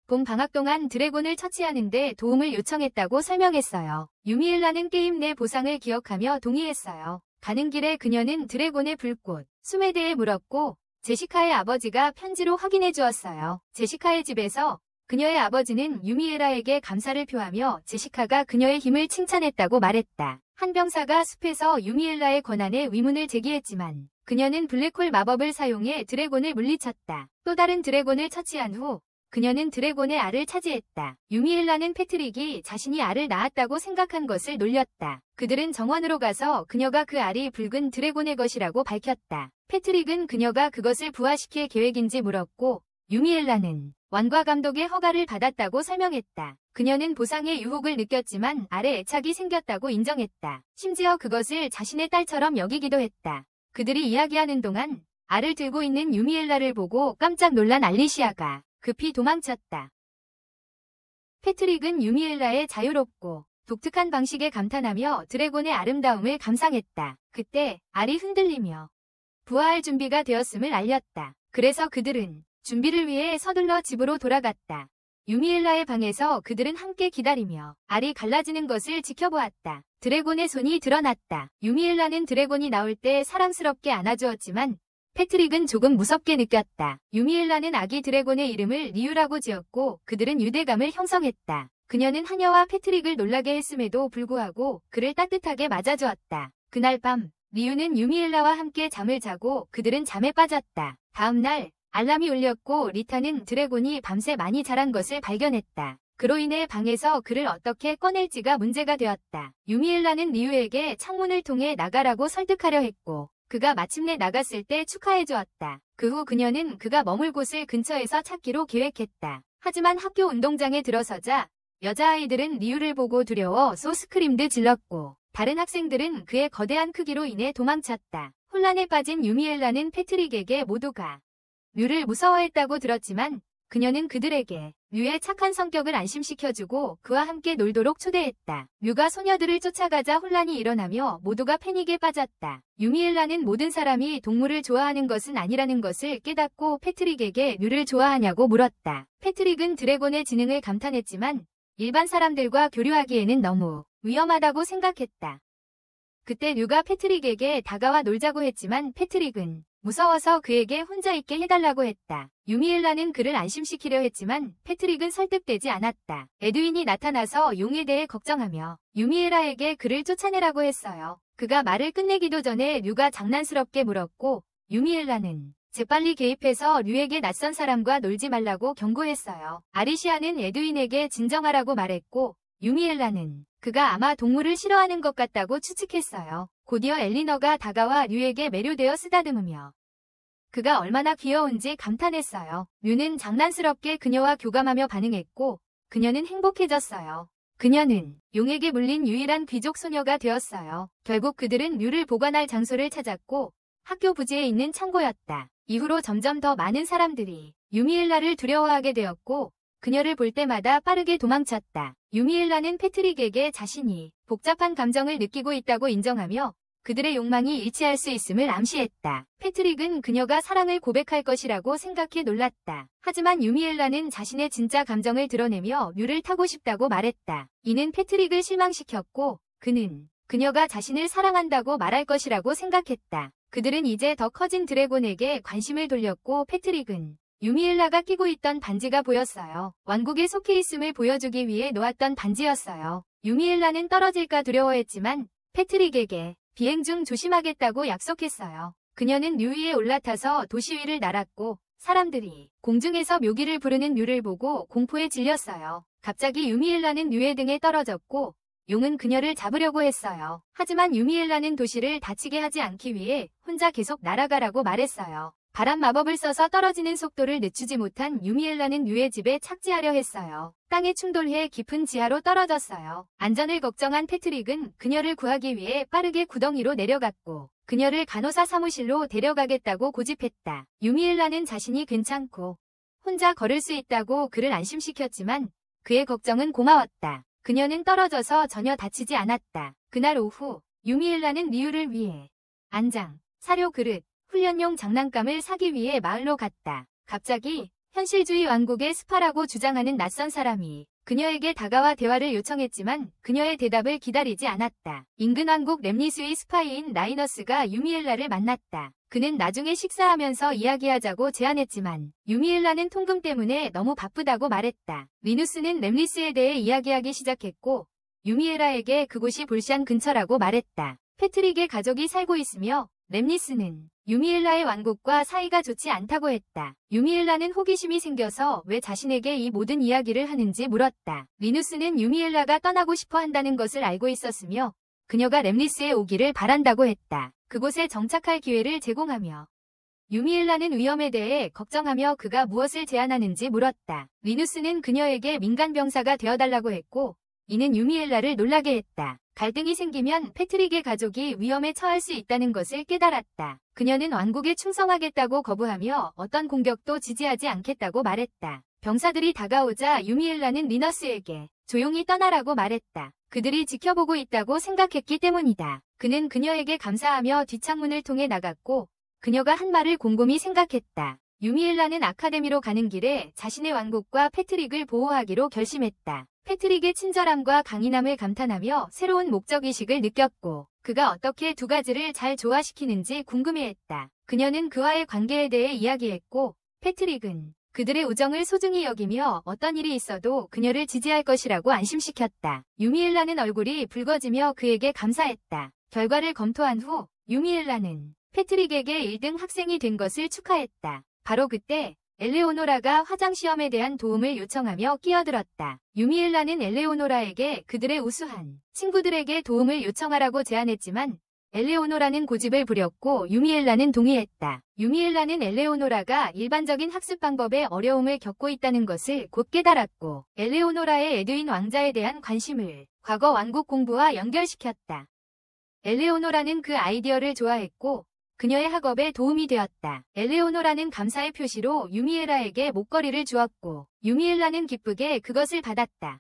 봄 방학 동안 드래곤을 처치하는데 도움을 요청했다고 설명했어요. 유미엘라는 게임 내 보상을 기억하며 동의했어요. 가는 길에 그녀는 드래곤의 불꽃, 숨에 대해 물었고 제시카의 아버지가 편지로 확인해 주었어요. 제시카의 집에서 그녀의 아버지는 유미엘라에게 감사를 표하며 제시카가 그녀의 힘을 칭찬했다고 말했다. 한 병사가 숲에서 유미엘라의 권한에 의문을 제기했지만 그녀는 블랙홀 마법을 사용해 드래곤을 물리쳤다. 또 다른 드래곤을 처치한 후 그녀는 드래곤의 알을 차지했다. 유미엘라는 패트릭이 자신이 알을 낳았다고 생각한 것을 놀렸다. 그들은 정원으로 가서 그녀가 그 알이 붉은 드래곤의 것이라고 밝혔다. 패트릭은 그녀가 그것을 부화시킬 계획인지 물었고 유미엘라는 왕과 감독의 허가를 받았다고 설명했다. 그녀는 보상의 유혹을 느꼈지만 알에 애착이 생겼다고 인정했다. 심지어 그것을 자신의 딸처럼 여기기도 했다. 그들이 이야기하는 동안 알을 들고 있는 유미엘라를 보고 깜짝 놀란 알리시아가 급히 도망쳤다. 패트릭은 유미엘라의 자유롭고 독특한 방식에 감탄하며 드래곤의 아름다움을 감상했다. 그때 알이 흔들리며 부화할 준비가 되었음을 알렸다. 그래서 그들은 준비를 위해 서둘러 집으로 돌아갔다. 유미엘라의 방에서 그들은 함께 기다리며 알이 갈라지는 것을 지켜보았다. 드래곤의 손이 드러났다. 유미엘라는 드래곤이 나올 때 사랑스럽게 안아주었지만 패트릭은 조금 무섭게 느꼈다. 유미엘라는 아기 드래곤의 이름을 리유라고 지었고 그들은 유대감을 형성했다. 그녀는 하녀와 패트릭을 놀라게 했음에도 불구하고 그를 따뜻하게 맞아주었다. 그날 밤 리유는 유미엘라와 함께 잠을 자고 그들은 잠에 빠졌다. 다음 날 알람이 울렸고 리타는 드래곤이 밤새 많이 자란 것을 발견했다. 그로 인해 방에서 그를 어떻게 꺼낼지가 문제가 되었다. 유미엘라는 리유에게 창문을 통해 나가라고 설득하려 했고 그가 마침내 나갔을 때 축하해 주었다. 그 후 그녀는 그가 머물 곳을 근처에서 찾기로 계획했다. 하지만 학교 운동장에 들어서자 여자아이들은 리유를 보고 두려워 소스크림도 질렀고 다른 학생들은 그의 거대한 크기로 인해 도망쳤다. 혼란에 빠진 유미엘라는 패트릭에게 모두가 류를 무서워했다고 들었지만 그녀는 그들에게 류의 착한 성격을 안심시켜주고 그와 함께 놀도록 초대했다. 류가 소녀들을 쫓아가자 혼란이 일어나며 모두가 패닉에 빠졌다. 유미엘라는 모든 사람이 동물을 좋아하는 것은 아니라는 것을 깨닫고 패트릭에게 류를 좋아하냐고 물었다. 패트릭은 드래곤의 지능을 감탄했지만 일반 사람들과 교류하기에는 너무 위험하다고 생각했다. 그때 류가 패트릭에게 다가와 놀자고 했지만 패트릭은 무서워서 그에게 혼자 있게 해달라고 했다. 유미엘라는 그를 안심시키려 했지만 패트릭은 설득되지 않았다. 에드윈이 나타나서 용에 대해 걱정하며 유미엘라에게 그를 쫓아내라고 했어요. 그가 말을 끝내기도 전에 류가 장난스럽게 물었고 유미엘라는 재빨리 개입해서 류에게 낯선 사람과 놀지 말라고 경고했어요. 아리시아는 에드윈에게 진정하라고 말했고 유미엘라는 그가 아마 동물을 싫어하는 것 같다고 추측했어요. 곧이어 엘리너가 다가와 류에게 매료되어 쓰다듬으며 그가 얼마나 귀여운지 감탄했어요. 류는 장난스럽게 그녀와 교감하며 반응했고 그녀는 행복해졌어요. 그녀는 용에게 물린 유일한 귀족 소녀가 되었어요. 결국 그들은 류를 보관할 장소를 찾았고 학교 부지에 있는 창고였다. 이후로 점점 더 많은 사람들이 유미엘라를 두려워하게 되었고 그녀를 볼 때마다 빠르게 도망쳤다. 유미엘라는 패트릭에게 자신이 복잡한 감정을 느끼고 있다고 인정하며 그들의 욕망이 일치할 수 있음을 암시했다. 패트릭은 그녀가 사랑을 고백할 것이라고 생각해 놀랐다. 하지만 유미엘라는 자신의 진짜 감정을 드러내며 류를 타고 싶다고 말했다. 이는 패트릭을 실망시켰고 그는 그녀가 자신을 사랑한다고 말할 것이라고 생각했다. 그들은 이제 더 커진 드래곤에게 관심을 돌렸고 패트릭은 유미엘라가 끼고 있던 반지가 보였어요. 왕국에 속해 있음을 보여주기 위해 놓았던 반지였어요. 유미엘라는 떨어질까 두려워했지만 패트릭에게 비행 중 조심하겠다고 약속했어요. 그녀는 류 위에 올라타서 도시 위를 날았고 사람들이 공중에서 묘기를 부르는 류를 보고 공포에 질렸어요. 갑자기 유미엘라는 류의 등에 떨어졌고 용은 그녀를 잡으려고 했어요. 하지만 유미엘라는 도시를 다치게 하지 않기 위해 혼자 계속 날아가라고 말했어요. 바람 마법을 써서 떨어지는 속도를 늦추지 못한 유미엘라는 류의 집에 착지하려 했어요. 땅에 충돌해 깊은 지하로 떨어졌어요. 안전을 걱정한 패트릭은 그녀를 구하기 위해 빠르게 구덩이로 내려갔고 그녀를 간호사 사무실로 데려가겠다고 고집했다. 유미엘라는 자신이 괜찮고 혼자 걸을 수 있다고 그를 안심시켰지만 그의 걱정은 고마웠다. 그녀는 떨어져서 전혀 다치지 않았다. 그날 오후 유미엘라는 리유를 위해 안장, 사료 그릇, 훈련용 장난감을 사기 위해 마을로 갔다. 갑자기 현실주의 왕국의 스파라고 주장하는 낯선 사람이 그녀에게 다가와 대화를 요청했지만 그녀의 대답을 기다리지 않았다. 인근 왕국 렘니스의 스파이인 라이너스가 유미엘라를 만났다. 그는 나중에 식사하면서 이야기하자고 제안했지만 유미엘라는 통금 때문에 너무 바쁘다고 말했다. 리누스는 렘니스에 대해 이야기하기 시작했고 유미엘라에게 그곳이 볼샨 근처라고 말했다. 패트릭의 가족이 살고 있으며 렘니스는 유미엘라의 왕국과 사이가 좋지 않다고 했다. 유미엘라는 호기심이 생겨서 왜 자신에게 이 모든 이야기를 하는지 물었다. 리누스는 유미엘라가 떠나고 싶어 한다는 것을 알고 있었으며 그녀가 렘니스에 오기를 바란다고 했다. 그곳에 정착할 기회를 제공하며 유미엘라는 위험에 대해 걱정하며 그가 무엇을 제안하는지 물었다. 리누스는 그녀에게 민간 병사가 되어달라고 했고 이는 유미엘라를 놀라게 했다. 갈등이 생기면 패트릭의 가족이 위험에 처할 수 있다는 것을 깨달았다. 그녀는 왕국에 충성하겠다고 거부하며 어떤 공격도 지지하지 않겠다고 말했다. 병사들이 다가오자 유미엘라는 리너스에게 조용히 떠나라고 말했다. 그들이 지켜보고 있다고 생각했기 때문이다. 그는 그녀에게 감사하며 뒷창문을 통해 나갔고 그녀가 한 말을 곰곰이 생각했다. 유미엘라는 아카데미로 가는 길에 자신의 왕국과 패트릭을 보호하기로 결심했다. 패트릭의 친절함과 강인함을 감탄하며 새로운 목적의식을 느꼈고 그가 어떻게 두 가지를 잘 조화시키는지 궁금해했다. 그녀는 그와의 관계에 대해 이야기했고 패트릭은 그들의 우정을 소중히 여기며 어떤 일이 있어도 그녀를 지지할 것이라고 안심시켰다. 유미엘라는 얼굴이 붉어지며 그에게 감사했다. 결과를 검토한 후 유미엘라는 패트릭에게 1등 학생이 된 것을 축하했다. 바로 그때 엘레오노라가 화장시험에 대한 도움을 요청하며 끼어들었다. 유미엘라는 엘레오노라에게 그들의 우수한 친구들에게 도움을 요청하라고 제안했지만 엘레오노라는 고집을 부렸고 유미엘라는 동의했다. 유미엘라는 엘레오노라가 일반적인 학습 방법에 어려움을 겪고 있다는 것을 곧 깨달았고 엘레오노라의 에드윈 왕자에 대한 관심을 과거 왕국 공부와 연결시켰다. 엘레오노라는 그 아이디어를 좋아했고 그녀의 학업에 도움이 되었다. 엘레오노라는 감사의 표시로 유미엘라에게 목걸이를 주었고 유미엘라는 기쁘게 그것을 받았다.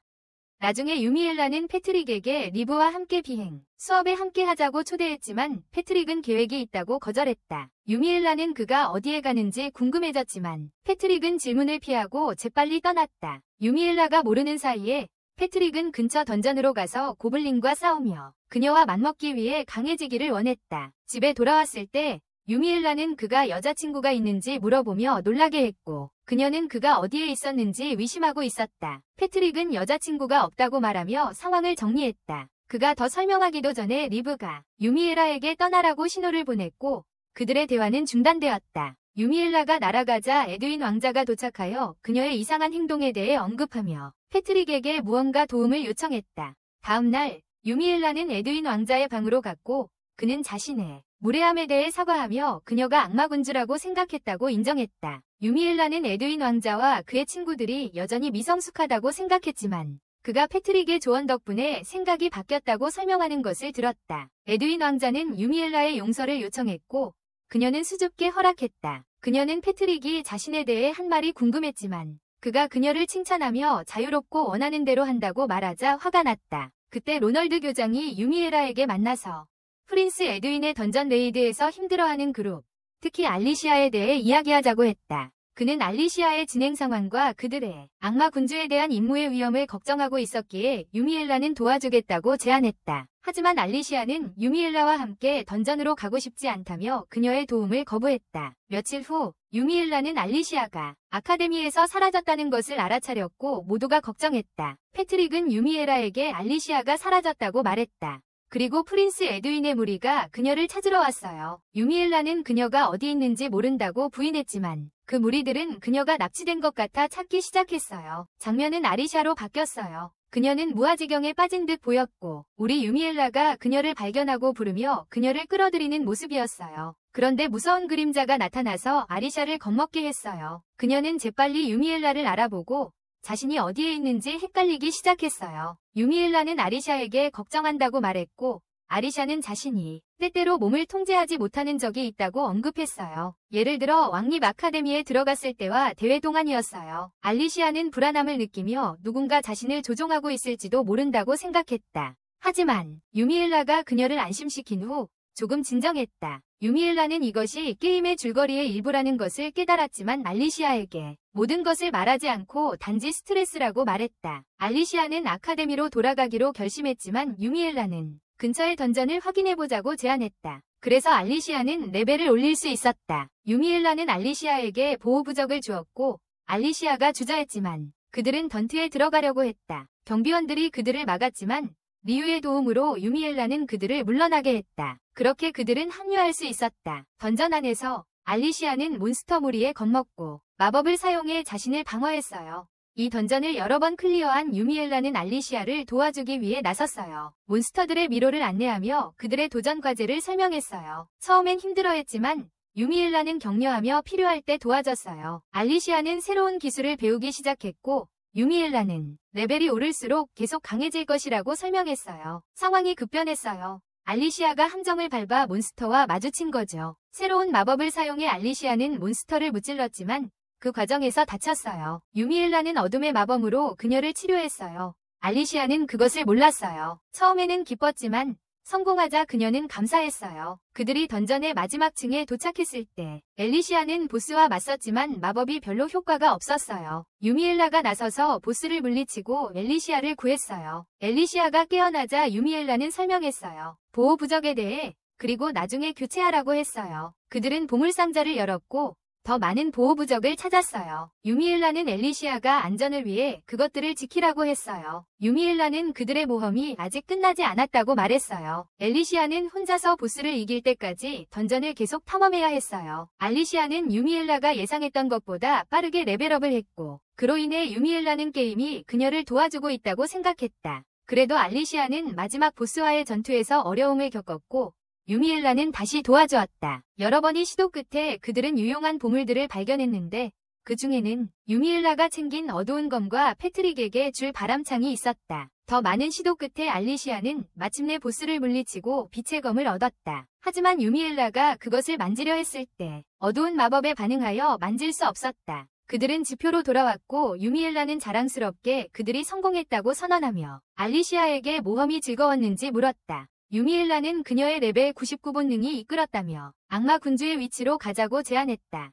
나중에 유미엘라는 패트릭에게 리브와 함께 비행, 수업에 함께 하자고 초대했지만 패트릭은 계획이 있다고 거절했다. 유미엘라는 그가 어디에 가는지 궁금해졌지만 패트릭은 질문을 피하고 재빨리 떠났다. 유미엘라가 모르는 사이에 패트릭은 근처 던전으로 가서 고블린과 싸우며 그녀와 맞먹기 위해 강해지기를 원했다. 집에 돌아왔을 때 유미엘라는 그가 여자친구가 있는지 물어보며 놀라게 했고 그녀는 그가 어디에 있었는지 의심하고 있었다. 패트릭은 여자친구가 없다고 말하며 상황을 정리했다. 그가 더 설명하기도 전에 리브가 유미엘라에게 떠나라고 신호를 보냈고 그들의 대화는 중단되었다. 유미엘라가 날아가자 에드윈 왕자가 도착하여 그녀의 이상한 행동에 대해 언급하며 패트릭에게 무언가 도움을 요청했다. 다음 날 유미엘라는 에드윈 왕자의 방으로 갔고 그는 자신의 무례함에 대해 사과하며 그녀가 악마군주라고 생각했다고 인정했다. 유미엘라는 에드윈 왕자와 그의 친구들이 여전히 미성숙하다고 생각했지만 그가 패트릭의 조언 덕분에 생각이 바뀌었다고 설명하는 것을 들었다. 에드윈 왕자는 유미엘라의 용서를 요청했고 그녀는 수줍게 허락했다. 그녀는 패트릭이 자신에 대해 한 말이 궁금했지만 그가 그녀를 칭찬하며 자유롭고 원하는 대로 한다고 말하자 화가 났다. 그때 로널드 교장이 유미엘라에게 만나서 프린스 에드윈의 던전 레이드에서 힘들어하는 그룹, 특히 알리시아에 대해 이야기하자고 했다. 그는 알리시아의 진행 상황과 그들의 악마 군주에 대한 임무의 위험을 걱정하고 있었기에 유미엘라는 도와주겠다고 제안했다. 하지만 알리시아는 유미엘라와 함께 던전으로 가고 싶지 않다며 그녀의 도움을 거부했다. 며칠 후 유미엘라는 알리시아가 아카데미에서 사라졌다는 것을 알아차렸고 모두가 걱정했다. 패트릭은 유미엘라에게 알리시아가 사라졌다고 말했다. 그리고 프린스 에드윈의 무리가 그녀를 찾으러 왔어요. 유미엘라는 그녀가 어디 있는지 모른다고 부인했지만 그 무리들은 그녀가 납치된 것 같아 찾기 시작했어요. 장면은 아리샤로 바뀌었어요. 그녀는 무아지경에 빠진 듯 보였고 우리 유미엘라가 그녀를 발견하고 부르며 그녀를 끌어들이는 모습이었어요. 그런데 무서운 그림자가 나타나서 아리샤를 겁먹게 했어요. 그녀는 재빨리 유미엘라를 알아보고 자신이 어디에 있는지 헷갈리기 시작했어요. 유미엘라는 아리샤에게 걱정한다고 말했고 아리샤는 자신이 때때로 몸을 통제하지 못하는 적이 있다고 언급했어요. 예를 들어 왕립 아카데미에 들어갔을 때와 대회 동안이었어요. 알리시아는 불안함을 느끼며 누군가 자신을 조종하고 있을지도 모른다고 생각했다. 하지만 유미엘라가 그녀를 안심시킨 후 조금 진정했다. 유미엘라는 이것이 게임의 줄거리의 일부라는 것을 깨달았지만 알리시아에게 모든 것을 말하지 않고 단지 스트레스라고 말했다. 알리시아는 아카데미로 돌아가기로 결심했지만 유미엘라는 근처의 던전을 확인해보자고 제안했다. 그래서 알리시아는 레벨을 올릴 수 있었다. 유미엘라는 알리시아에게 보호부적을 주었고 알리시아가 주저했지만 그들은 던트에 들어가려고 했다. 경비원들이 그들을 막았지만 리우의 도움으로 유미엘라는 그들을 물러나게 했다. 그렇게 그들은 합류할 수 있었다. 던전 안에서 알리시아는 몬스터 무리에 겁먹고 마법을 사용해 자신을 방어했어요. 이 던전을 여러 번 클리어한 유미엘라는 알리시아를 도와주기 위해 나섰어요. 몬스터들의 미로를 안내하며 그들의 도전 과제를 설명했어요. 처음엔 힘들어했지만 유미엘라는 격려하며 필요할 때 도와줬어요. 알리시아는 새로운 기술을 배우기 시작했고 유미엘라는 레벨이 오를수록 계속 강해질 것이라고 설명했어요. 상황이 급변했어요. 알리시아가 함정을 밟아 몬스터와 마주친 거죠. 새로운 마법을 사용해 알리시아는 몬스터를 무찔렀지만 그 과정에서 다쳤어요. 유미엘라는 어둠의 마법으로 그녀를 치료했어요. 알리시아는 그것을 몰랐어요. 처음에는 기뻤지만 성공하자 그녀는 감사했어요. 그들이 던전의 마지막 층에 도착했을 때 엘리시아는 보스와 맞섰지만 마법이 별로 효과가 없었어요. 유미엘라가 나서서 보스를 물리치고 엘리시아를 구했어요. 엘리시아가 깨어나자 유미엘라는 설명했어요. 보호 부적에 대해, 그리고 나중에 교체하라고 했어요. 그들은 보물상자를 열었고 더 많은 보호 부적을 찾았어요. 유미엘라는 엘리시아가 안전을 위해 그것들을 지키라고 했어요. 유미엘라는 그들의 모험이 아직 끝나지 않았다고 말했어요. 엘리시아는 혼자서 보스를 이길 때까지 던전을 계속 탐험해야 했어요. 알리시아는 유미엘라가 예상했던 것보다 빠르게 레벨업을 했고 그로 인해 유미엘라는 게임이 그녀를 도와주고 있다고 생각했다. 그래도 알리시아는 마지막 보스와의 전투에서 어려움을 겪었고 유미엘라는 다시 도와주었다. 여러 번의 시도 끝에 그들은 유용한 보물들을 발견했는데 그 중에는 유미엘라가 챙긴 어두운 검과 패트릭에게 줄 바람창이 있었다. 더 많은 시도 끝에 알리시아는 마침내 보스를 물리치고 빛의 검을 얻었다. 하지만 유미엘라가 그것을 만지려 했을 때 어두운 마법에 반응하여 만질 수 없었다. 그들은 지표로 돌아왔고 유미엘라는 자랑스럽게 그들이 성공했다고 선언하며 알리시아에게 모험이 즐거웠는지 물었다. 유미엘라는 그녀의 레벨 99 본능이 이끌었다며 악마 군주의 위치로 가자고 제안했다.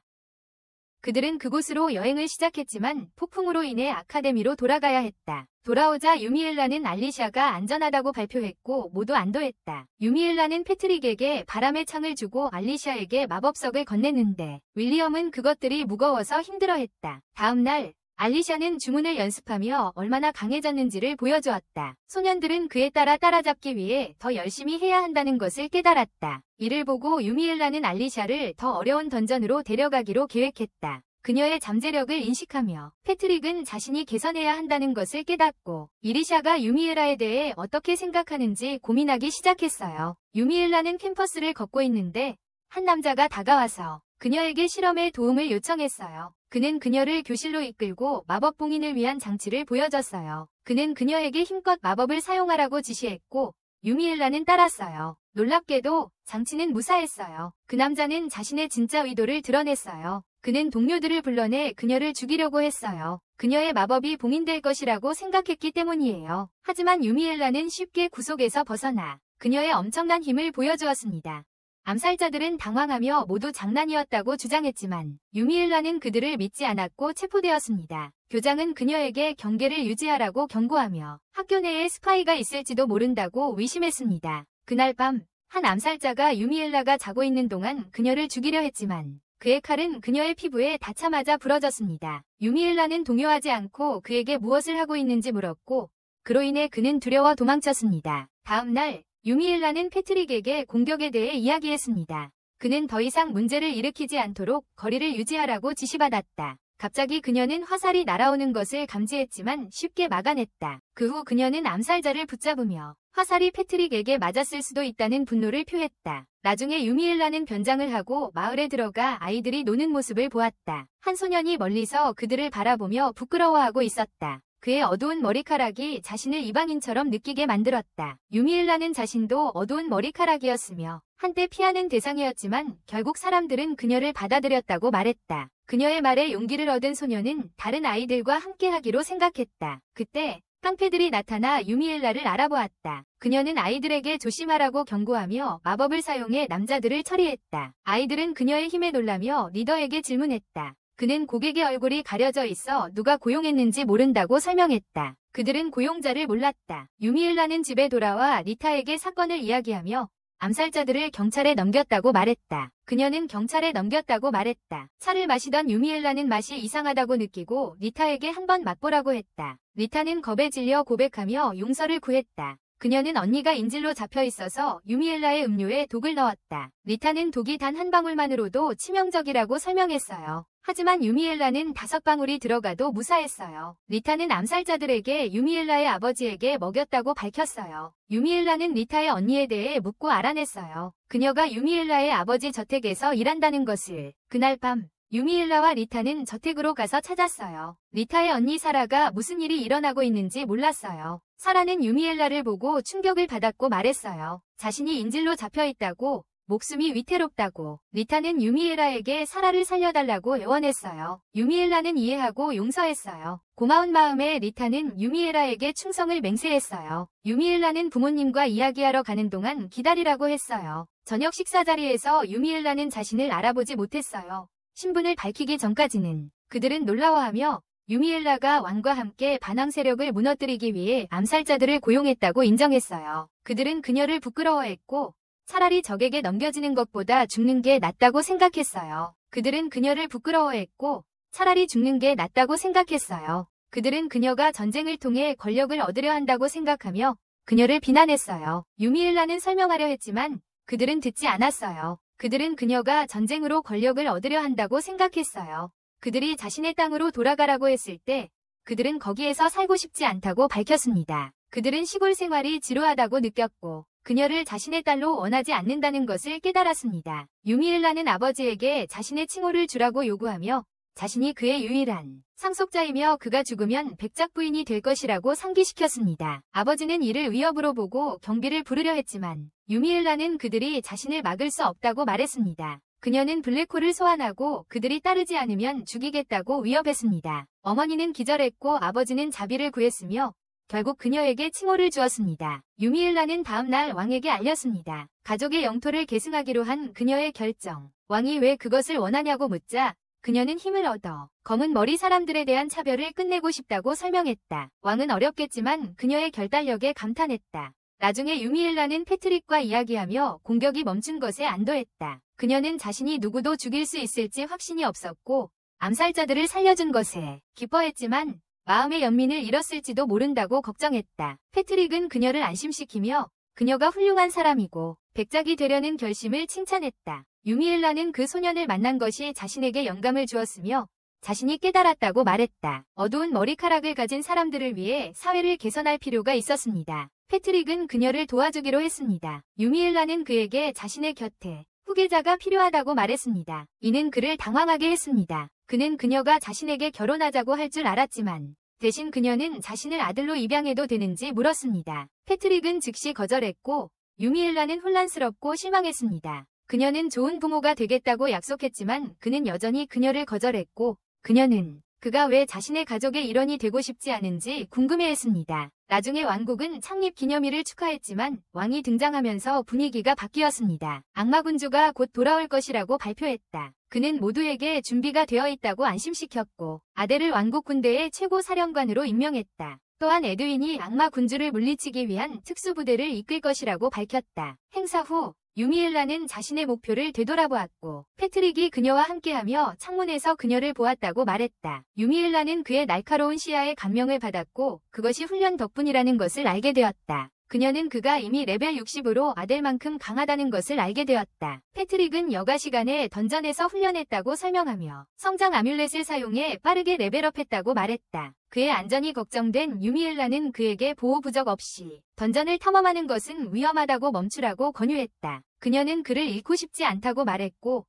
그들은 그곳으로 여행을 시작했지만 폭풍으로 인해 아카데미로 돌아가야 했다. 돌아오자 유미엘라는 알리샤가 안전하다고 발표했고 모두 안도했다. 유미엘라는 패트릭에게 바람의 창을 주고 알리샤에게 마법석을 건넸는데 윌리엄은 그것들이 무거워서 힘들어했다. 다음 날 알리샤는 주문을 연습하며 얼마나 강해졌는지를 보여주었다. 소년들은 그에 따라 따라잡기 위해 더 열심히 해야 한다는 것을 깨달았다. 이를 보고 유미엘라는 알리샤를 더 어려운 던전으로 데려가기로 계획했다. 그녀의 잠재력을 인식하며 패트릭은 자신이 개선해야 한다는 것을 깨닫고 이리샤가 유미엘라에 대해 어떻게 생각하는지 고민하기 시작했어요. 유미엘라는 캠퍼스를 걷고 있는데 한 남자가 다가와서 그녀에게 실험에 도움을 요청했어요. 그는 그녀를 교실로 이끌고 마법 봉인을 위한 장치를 보여줬어요. 그는 그녀에게 힘껏 마법을 사용하라고 지시했고 유미엘라는 따랐어요. 놀랍게도 장치는 무사했어요. 그 남자는 자신의 진짜 의도를 드러냈어요. 그는 동료들을 불러내 그녀를 죽이려고 했어요. 그녀의 마법이 봉인될 것이라고 생각했기 때문이에요. 하지만 유미엘라는 쉽게 구속에서 벗어나 그녀의 엄청난 힘을 보여주었습니다. 암살자들은 당황하며 모두 장난이었다고 주장했지만 유미엘라는 그들을 믿지 않았고 체포되었습니다. 교장은 그녀에게 경계를 유지하라고 경고하며 학교 내에 스파이가 있을지도 모른다고 의심했습니다. 그날 밤 한 암살자가 유미엘라가 자고 있는 동안 그녀를 죽이려 했지만 그의 칼은 그녀의 피부에 닿자마자 부러졌습니다. 유미엘라는 동요하지 않고 그에게 무엇을 하고 있는지 물었고 그로 인해 그는 두려워 도망쳤습니다. 다음 날 유미엘라는 패트릭에게 공격에 대해 이야기했습니다. 그는 더 이상 문제를 일으키지 않도록 거리를 유지하라고 지시받았다. 갑자기 그녀는 화살이 날아오는 것을 감지했지만 쉽게 막아냈다. 그 후 그녀는 암살자를 붙잡으며 화살이 패트릭에게 맞았을 수도 있다는 분노를 표했다. 나중에 유미엘라는 변장을 하고 마을에 들어가 아이들이 노는 모습을 보았다. 한 소년이 멀리서 그들을 바라보며 부끄러워하고 있었다. 그의 어두운 머리카락이 자신을 이방인처럼 느끼게 만들었다. 유미엘라는 자신도 어두운 머리카락이었으며 한때 피하는 대상이었지만 결국 사람들은 그녀를 받아들였다고 말했다. 그녀의 말에 용기를 얻은 소녀는 다른 아이들과 함께하기로 생각했다. 그때 깡패들이 나타나 유미엘라를 알아보았다. 그녀는 아이들에게 조심하라고 경고하며 마법을 사용해 남자들을 처리했다. 아이들은 그녀의 힘에 놀라며 리더에게 질문했다. 그는 고객의 얼굴이 가려져 있어 누가 고용했는지 모른다고 설명했다. 그들은 고용자를 몰랐다. 유미엘라는 집에 돌아와 리타에게 사건을 이야기하며 암살자들을 경찰에 넘겼다고 말했다. 그녀는 경찰에 넘겼다고 말했다. 차를 마시던 유미엘라는 맛이 이상하다고 느끼고 리타에게 한번 맛보라고 했다. 리타는 겁에 질려 고백하며 용서를 구했다. 그녀는 언니가 인질로 잡혀 있어서 유미엘라의 음료에 독을 넣었다. 리타는 독이 단 한 방울만으로도 치명적이라고 설명했어요. 하지만 유미엘라는 5방울이 들어가도 무사했어요. 리타는 암살자들에게 유미엘라의 아버지에게 먹였다고 밝혔어요. 유미엘라는 리타의 언니에 대해 묻고 알아냈어요. 그녀가 유미엘라의 아버지 저택에서 일한다는 것을. 그날 밤 유미일라와 리타는 저택으로 가서 찾았어요. 리타의 언니 사라가 무슨 일이 일어나고 있는지 몰랐어요. 사라는 유미일라를 보고 충격을 받았고 말했어요. 자신이 인질로 잡혀 있다고, 목숨이 위태롭다고. 리타는 유미일라에게 사라를 살려달라고 애원했어요. 유미일라는 이해하고 용서했어요. 고마운 마음에 리타는 유미일라에게 충성을 맹세했어요. 유미일라는 부모님과 이야기하러 가는 동안 기다리라고 했어요. 저녁 식사 자리에서 유미일라는 자신을 알아보지 못했어요. 신분을 밝히기 전까지는. 그들은 놀라워하며 유미일라가 왕과 함께 반항 세력을 무너뜨리기 위해 암살자들을 고용했다고 인정했어요. 그들은 그녀를 부끄러워했고 차라리 적에게 넘겨지는 것보다 죽는 게 낫다고 생각했어요. 그들은 그녀를 부끄러워했고 차라리 죽는 게 낫다고 생각했어요. 그들은 그녀가 전쟁을 통해 권력을 얻으려 한다고 생각하며 그녀를 비난했어요. 유미일라는 설명하려 했지만 그들은 듣지 않았어요. 그들은 그녀가 전쟁으로 권력을 얻으려 한다고 생각했어요. 그들이 자신의 땅으로 돌아가라고 했을 때 그들은 거기에서 살고 싶지 않다고 밝혔습니다. 그들은 시골 생활이 지루하다고 느꼈고 그녀를 자신의 딸로 원하지 않는다는 것을 깨달았습니다. 유미일라는 아버지에게 자신의 칭호를 주라고 요구하며 자신이 그의 유일한 상속자이며 그가 죽으면 백작 부인이 될 것이라고 상기시켰습니다. 아버지는 이를 위협으로 보고 경비를 부르려 했지만 유미일라는 그들이 자신을 막을 수 없다고 말했습니다. 그녀는 블랙홀을 소환하고 그들이 따르지 않으면 죽이겠다고 위협했습니다. 어머니는 기절했고 아버지는 자비를 구했으며 결국 그녀에게 칭호를 주었습니다. 유미일라는 다음날 왕에게 알렸습니다. 가족의 영토를 계승하기로 한 그녀의 결정. 왕이 왜 그것을 원하냐고 묻자 그녀는 힘을 얻어 검은 머리 사람들에 대한 차별을 끝내고 싶다고 설명했다. 왕은 어렵겠지만 그녀의 결단력에 감탄했다. 나중에 유미일라는 패트릭과 이야기하며 공격이 멈춘 것에 안도했다. 그녀는 자신이 누구도 죽일 수 있을지 확신이 없었고 암살자들을 살려준 것에 기뻐했지만 마음의 연민을 잃었을지도 모른다고 걱정했다. 패트릭은 그녀를 안심시키며 그녀가 훌륭한 사람이고 백작이 되려는 결심을 칭찬했다. 유미일라는 그 소년을 만난 것이 자신에게 영감을 주었으며 자신이 깨달았다고 말했다. 어두운 머리카락을 가진 사람들을 위해 사회를 개선할 필요가 있었습니다. 패트릭은 그녀를 도와주기로 했습니다. 유미일라는 그에게 자신의 곁에 후계자가 필요하다고 말했습니다. 이는 그를 당황하게 했습니다. 그는 그녀가 자신에게 결혼하자고 할 줄 알았지만 대신 그녀는 자신을 아들로 입양해도 되는지 물었습니다. 패트릭은 즉시 거절했고 유미일라는 혼란스럽고 실망했습니다. 그녀는 좋은 부모가 되겠다고 약속했지만 그는 여전히 그녀를 거절했고 그녀는 그가 왜 자신의 가족의 일원이 되고 싶지 않은지 궁금해했습니다. 나중에 왕국은 창립 기념일을 축하했지만 왕이 등장하면서 분위기가 바뀌었습니다. 악마군주가 곧 돌아올 것이라고 발표했다. 그는 모두에게 준비가 되어 있다고 안심시켰고 아델을 왕국 군대의 최고 사령관으로 임명했다. 또한 에드윈이 악마군주를 물리치기 위한 특수부대를 이끌 것이라고 밝혔다. 행사 후 유미일라는 자신의 목표를 되돌아보았고 패트릭이 그녀와 함께하며 창문에서 그녀를 보았다고 말했다. 유미일라는 그의 날카로운 시야에 감명을 받았고 그것이 훈련 덕분이라는 것을 알게 되었다. 그녀는 그가 이미 레벨 60으로 아델만큼 강하다는 것을 알게 되었다. 패트릭은 여가 시간에 던전에서 훈련했다고 설명하며 성장 아뮬렛을 사용해 빠르게 레벨업했다고 말했다. 그의 안전이 걱정된 유미일라는 그에게 보호 부적 없이 던전을 탐험하는 것은 위험하다고 멈추라고 권유했다. 그녀는 그를 잃고 싶지 않다고 말했고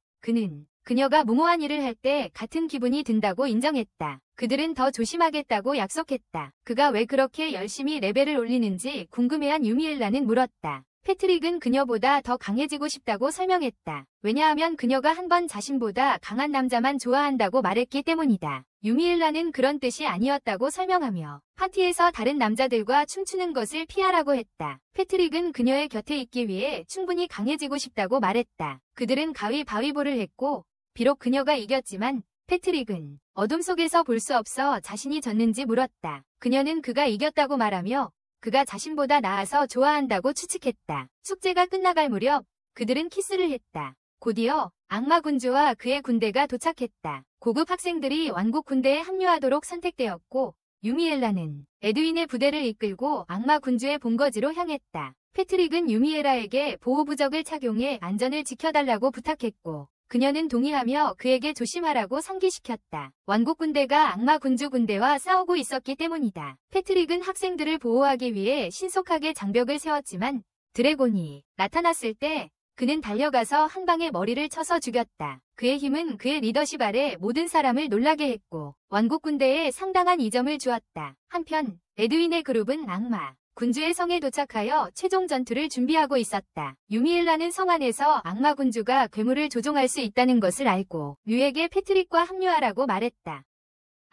그녀가 무모한 일을 할 때 같은 기분이 든다고 인정했다. 그들은 더 조심하겠다고 약속했다. 그가 왜 그렇게 열심히 레벨을 올리는지 궁금해한 유미일라는 물었다. 패트릭은 그녀보다 더 강해지고 싶다고 설명했다. 왜냐하면 그녀가 한 번 자신보다 강한 남자만 좋아한다고 말했기 때문이다. 유미일라는 그런 뜻이 아니었다고 설명하며 파티에서 다른 남자들과 춤추는 것을 피하라고 했다. 패트릭은 그녀의 곁에 있기 위해 충분히 강해지고 싶다고 말했다. 그들은 가위바위보를 했고 비록 그녀가 이겼지만 패트릭은 어둠 속에서 볼 수 없어 자신이 졌는지 물었다. 그녀는 그가 이겼다고 말하며 그가 자신보다 나아서 좋아한다고 추측했다. 축제가 끝나갈 무렵 그들은 키스를 했다. 곧이어 악마군주와 그의 군대가 도착했다. 고급 학생들이 왕국 군대에 합류하도록 선택되었고 유미엘라는 에드윈의 부대를 이끌고 악마군주의 본거지로 향했다. 패트릭은 유미에라에게 보호부적을 착용해 안전을 지켜달라고 부탁했고 그녀는 동의하며 그에게 조심하라고 상기시켰다. 왕국 군대가 악마 군주 군대와 싸우고 있었기 때문이다. 패트릭은 학생들을 보호하기 위해 신속하게 장벽을 세웠지만 드래곤이 나타났을 때 그는 달려가서 한 방에 머리를 쳐서 죽였다. 그의 힘은 그의 리더십 아래 모든 사람을 놀라게 했고 왕국 군대에 상당한 이점을 주었다. 한편 에드윈의 그룹은 악마 군주의 성에 도착하여 최종 전투를 준비하고 있었다. 유미엘라는 성 안에서 악마 군주가 괴물을 조종할 수 있다는 것을 알고 류에게 패트릭과 합류하라고 말했다.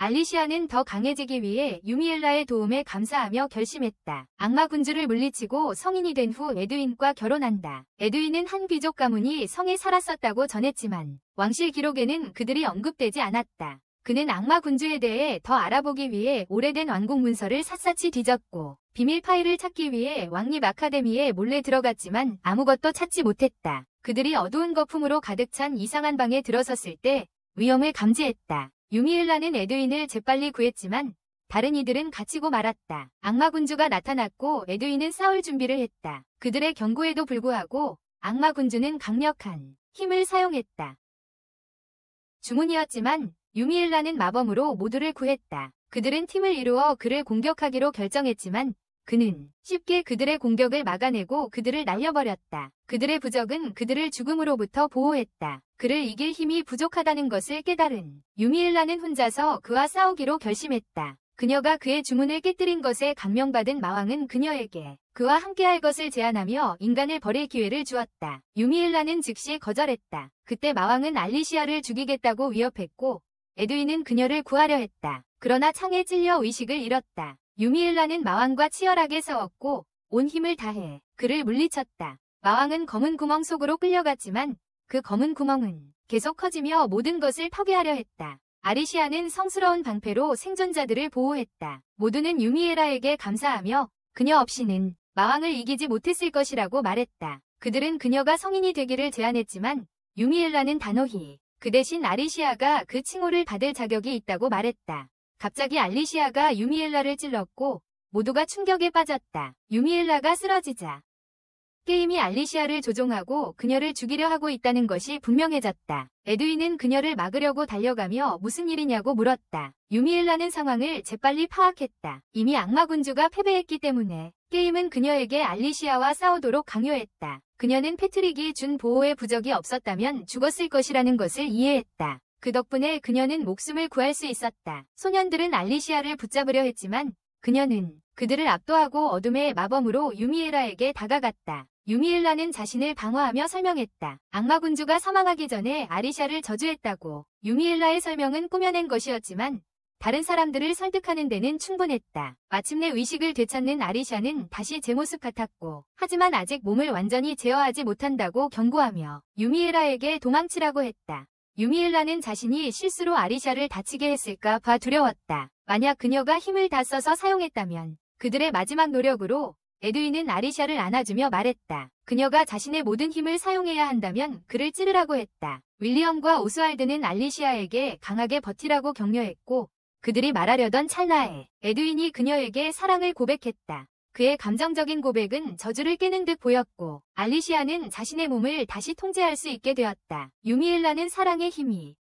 알리시아는 더 강해지기 위해 유미엘라의 도움에 감사하며 결심했다. 악마 군주를 물리치고 성인이 된 후 에드윈과 결혼한다. 에드윈은 한 귀족 가문이 성에 살았었다고 전했지만 왕실 기록에는 그들이 언급되지 않았다. 그는 악마 군주에 대해 더 알아보기 위해 오래된 왕국 문서를 샅샅이 뒤졌고 비밀 파일을 찾기 위해 왕립 아카데미에 몰래 들어갔지만 아무것도 찾지 못했다. 그들이 어두운 거품으로 가득 찬 이상한 방에 들어섰을 때 위험을 감지했다. 유미엘라는 에드윈을 재빨리 구했지만 다른 이들은 갇히고 말았다. 악마 군주가 나타났고 에드윈은 싸울 준비를 했다. 그들의 경고에도 불구하고 악마 군주는 강력한 힘을 사용했다. 주문이었지만 유미엘라는 마법으로 모두를 구했다. 그들은 팀을 이루어 그를 공격하기로 결정했지만 그는 쉽게 그들의 공격을 막아내고 그들을 날려버렸다. 그들의 부적은 그들을 죽음으로부터 보호했다. 그를 이길 힘이 부족하다는 것을 깨달은 유미엘라는 혼자서 그와 싸우기로 결심했다. 그녀가 그의 주문을 깨뜨린 것에 감명받은 마왕은 그녀에게 그와 함께할 것을 제안하며 인간을 버릴 기회를 주었다. 유미엘라는 즉시 거절했다. 그때 마왕은 알리시아를 죽이겠다고 위협했고 에드윈은 그녀를 구하려 했다. 그러나 창에 찔려 의식을 잃었다. 유미엘라는 마왕과 치열하게 싸웠고 온 힘을 다해 그를 물리쳤다. 마왕은 검은 구멍 속으로 끌려갔지만 그 검은 구멍은 계속 커지며 모든 것을 파괴하려 했다. 아리시아는 성스러운 방패로 생존자들을 보호했다. 모두는 유미엘라에게 감사하며 그녀 없이는 마왕을 이기지 못했을 것이라고 말했다. 그들은 그녀가 성인이 되기를 제안했지만 유미엘라는 단호히 그 대신 아리시아가 그 칭호를 받을 자격이 있다고 말했다. 갑자기 알리시아가 유미엘라를 찔렀고 모두가 충격에 빠졌다. 유미엘라가 쓰러지자 게임이 알리시아를 조종하고 그녀를 죽이려 하고 있다는 것이 분명해졌다. 에드윈은 그녀를 막으려고 달려가며 무슨 일이냐고 물었다. 유미엘라는 상황을 재빨리 파악했다. 이미 악마 군주가 패배했기 때문에 게임은 그녀에게 알리시아와 싸우도록 강요했다. 그녀는 패트릭이 준 보호의 부적이 없었다면 죽었을 것이라는 것을 이해했다. 그 덕분에 그녀는 목숨을 구할 수 있었다. 소년들은 알리시아를 붙잡으려 했지만 그녀는 그들을 압도하고 어둠의 마법으로 유미엘라에게 다가갔다. 유미엘라는 자신을 방어하며 설명했다. 악마 군주가 사망하기 전에 아리샤를 저주했다고. 유미엘라의 설명은 꾸며낸 것이었지만 다른 사람들을 설득하는 데는 충분했다. 마침내 의식을 되찾는 아리샤는 다시 제 모습 같았고 하지만 아직 몸을 완전히 제어하지 못한다고 경고하며 유미엘라에게 도망치라고 했다. 유미엘라는 자신이 실수로 아리샤를 다치게 했을까 봐 두려웠다. 만약 그녀가 힘을 다 써서 사용했다면 그들의 마지막 노력으로 에드윈은 아리샤를 안아주며 말했다. 그녀가 자신의 모든 힘을 사용해야 한다면 그를 찌르라고 했다. 윌리엄과 오스왈드는 알리시아에게 강하게 버티라고 격려했고 그들이 말하려던 찰나에 에드윈이 그녀에게 사랑을 고백했다. 그의 감정적인 고백은 저주를 깨는 듯 보였고 알리시아는 자신의 몸을 다시 통제할 수 있게 되었다. 유미엘라는 사랑의 힘이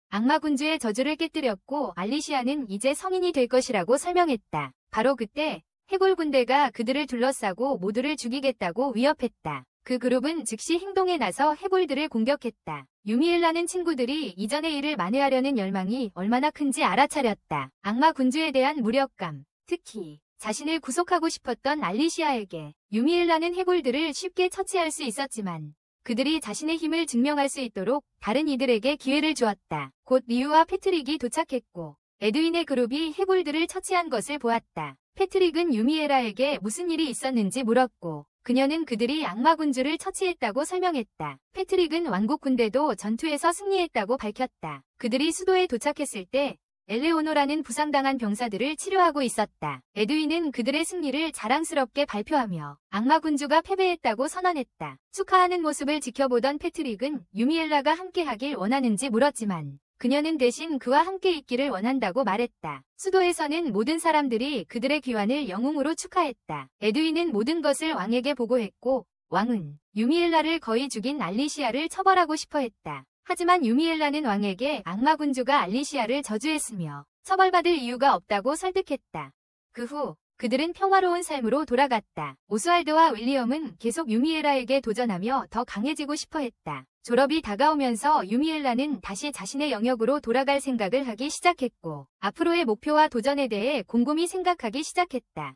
악마 군주의 저주를 깨뜨렸고 알리시아는 이제 성인이 될 것이라고 설명했다. 바로 그때 해골 군대가 그들을 둘러싸고 모두를 죽이겠다고 위협했다. 그 그룹은 즉시 행동에 나서 해골들을 공격했다. 유미엘라는 친구들이 이전의 일을 만회하려는 열망이 얼마나 큰지 알아차렸다. 악마 군주에 대한 무력감, 특히 자신을 구속하고 싶었던 알리시아에게 유미엘라는 해골들을 쉽게 처치할 수 있었지만 그들이 자신의 힘을 증명할 수 있도록 다른 이들에게 기회를 주었다. 곧 리우와 패트릭이 도착했고 에드윈의 그룹이 해골들을 처치한 것을 보았다. 패트릭은 유미엘라에게 무슨 일이 있었는지 물었고 그녀는 그들이 악마 군주를 처치했다고 설명했다. 패트릭은 왕국 군대도 전투에서 승리했다고 밝혔다. 그들이 수도에 도착했을 때 엘레오노라는 부상당한 병사들을 치료하고 있었다. 에드윈은 그들의 승리를 자랑스럽게 발표하며 악마 군주가 패배했다고 선언했다. 축하하는 모습을 지켜보던 패트릭은 유미엘라가 함께하길 원하는지 물었지만 그녀는 대신 그와 함께 있기를 원한다고 말했다. 수도에서는 모든 사람들이 그들의 귀환을 영웅으로 축하했다. 에드윈은 모든 것을 왕에게 보고했고 왕은 유미엘라를 거의 죽인 알리시아를 처벌하고 싶어 했다. 하지만 유미엘라는 왕에게 악마 군주가 알리시아를 저주했으며 처벌받을 이유가 없다고 설득했다. 그 후 그들은 평화로운 삶으로 돌아갔다. 오스왈드와 윌리엄은 계속 유미엘라에게 도전하며 더 강해지고 싶어 했다. 졸업이 다가오면서 유미엘라는 다시 자신의 영역으로 돌아갈 생각을 하기 시작했고, 앞으로의 목표와 도전에 대해 곰곰이 생각하기 시작했다.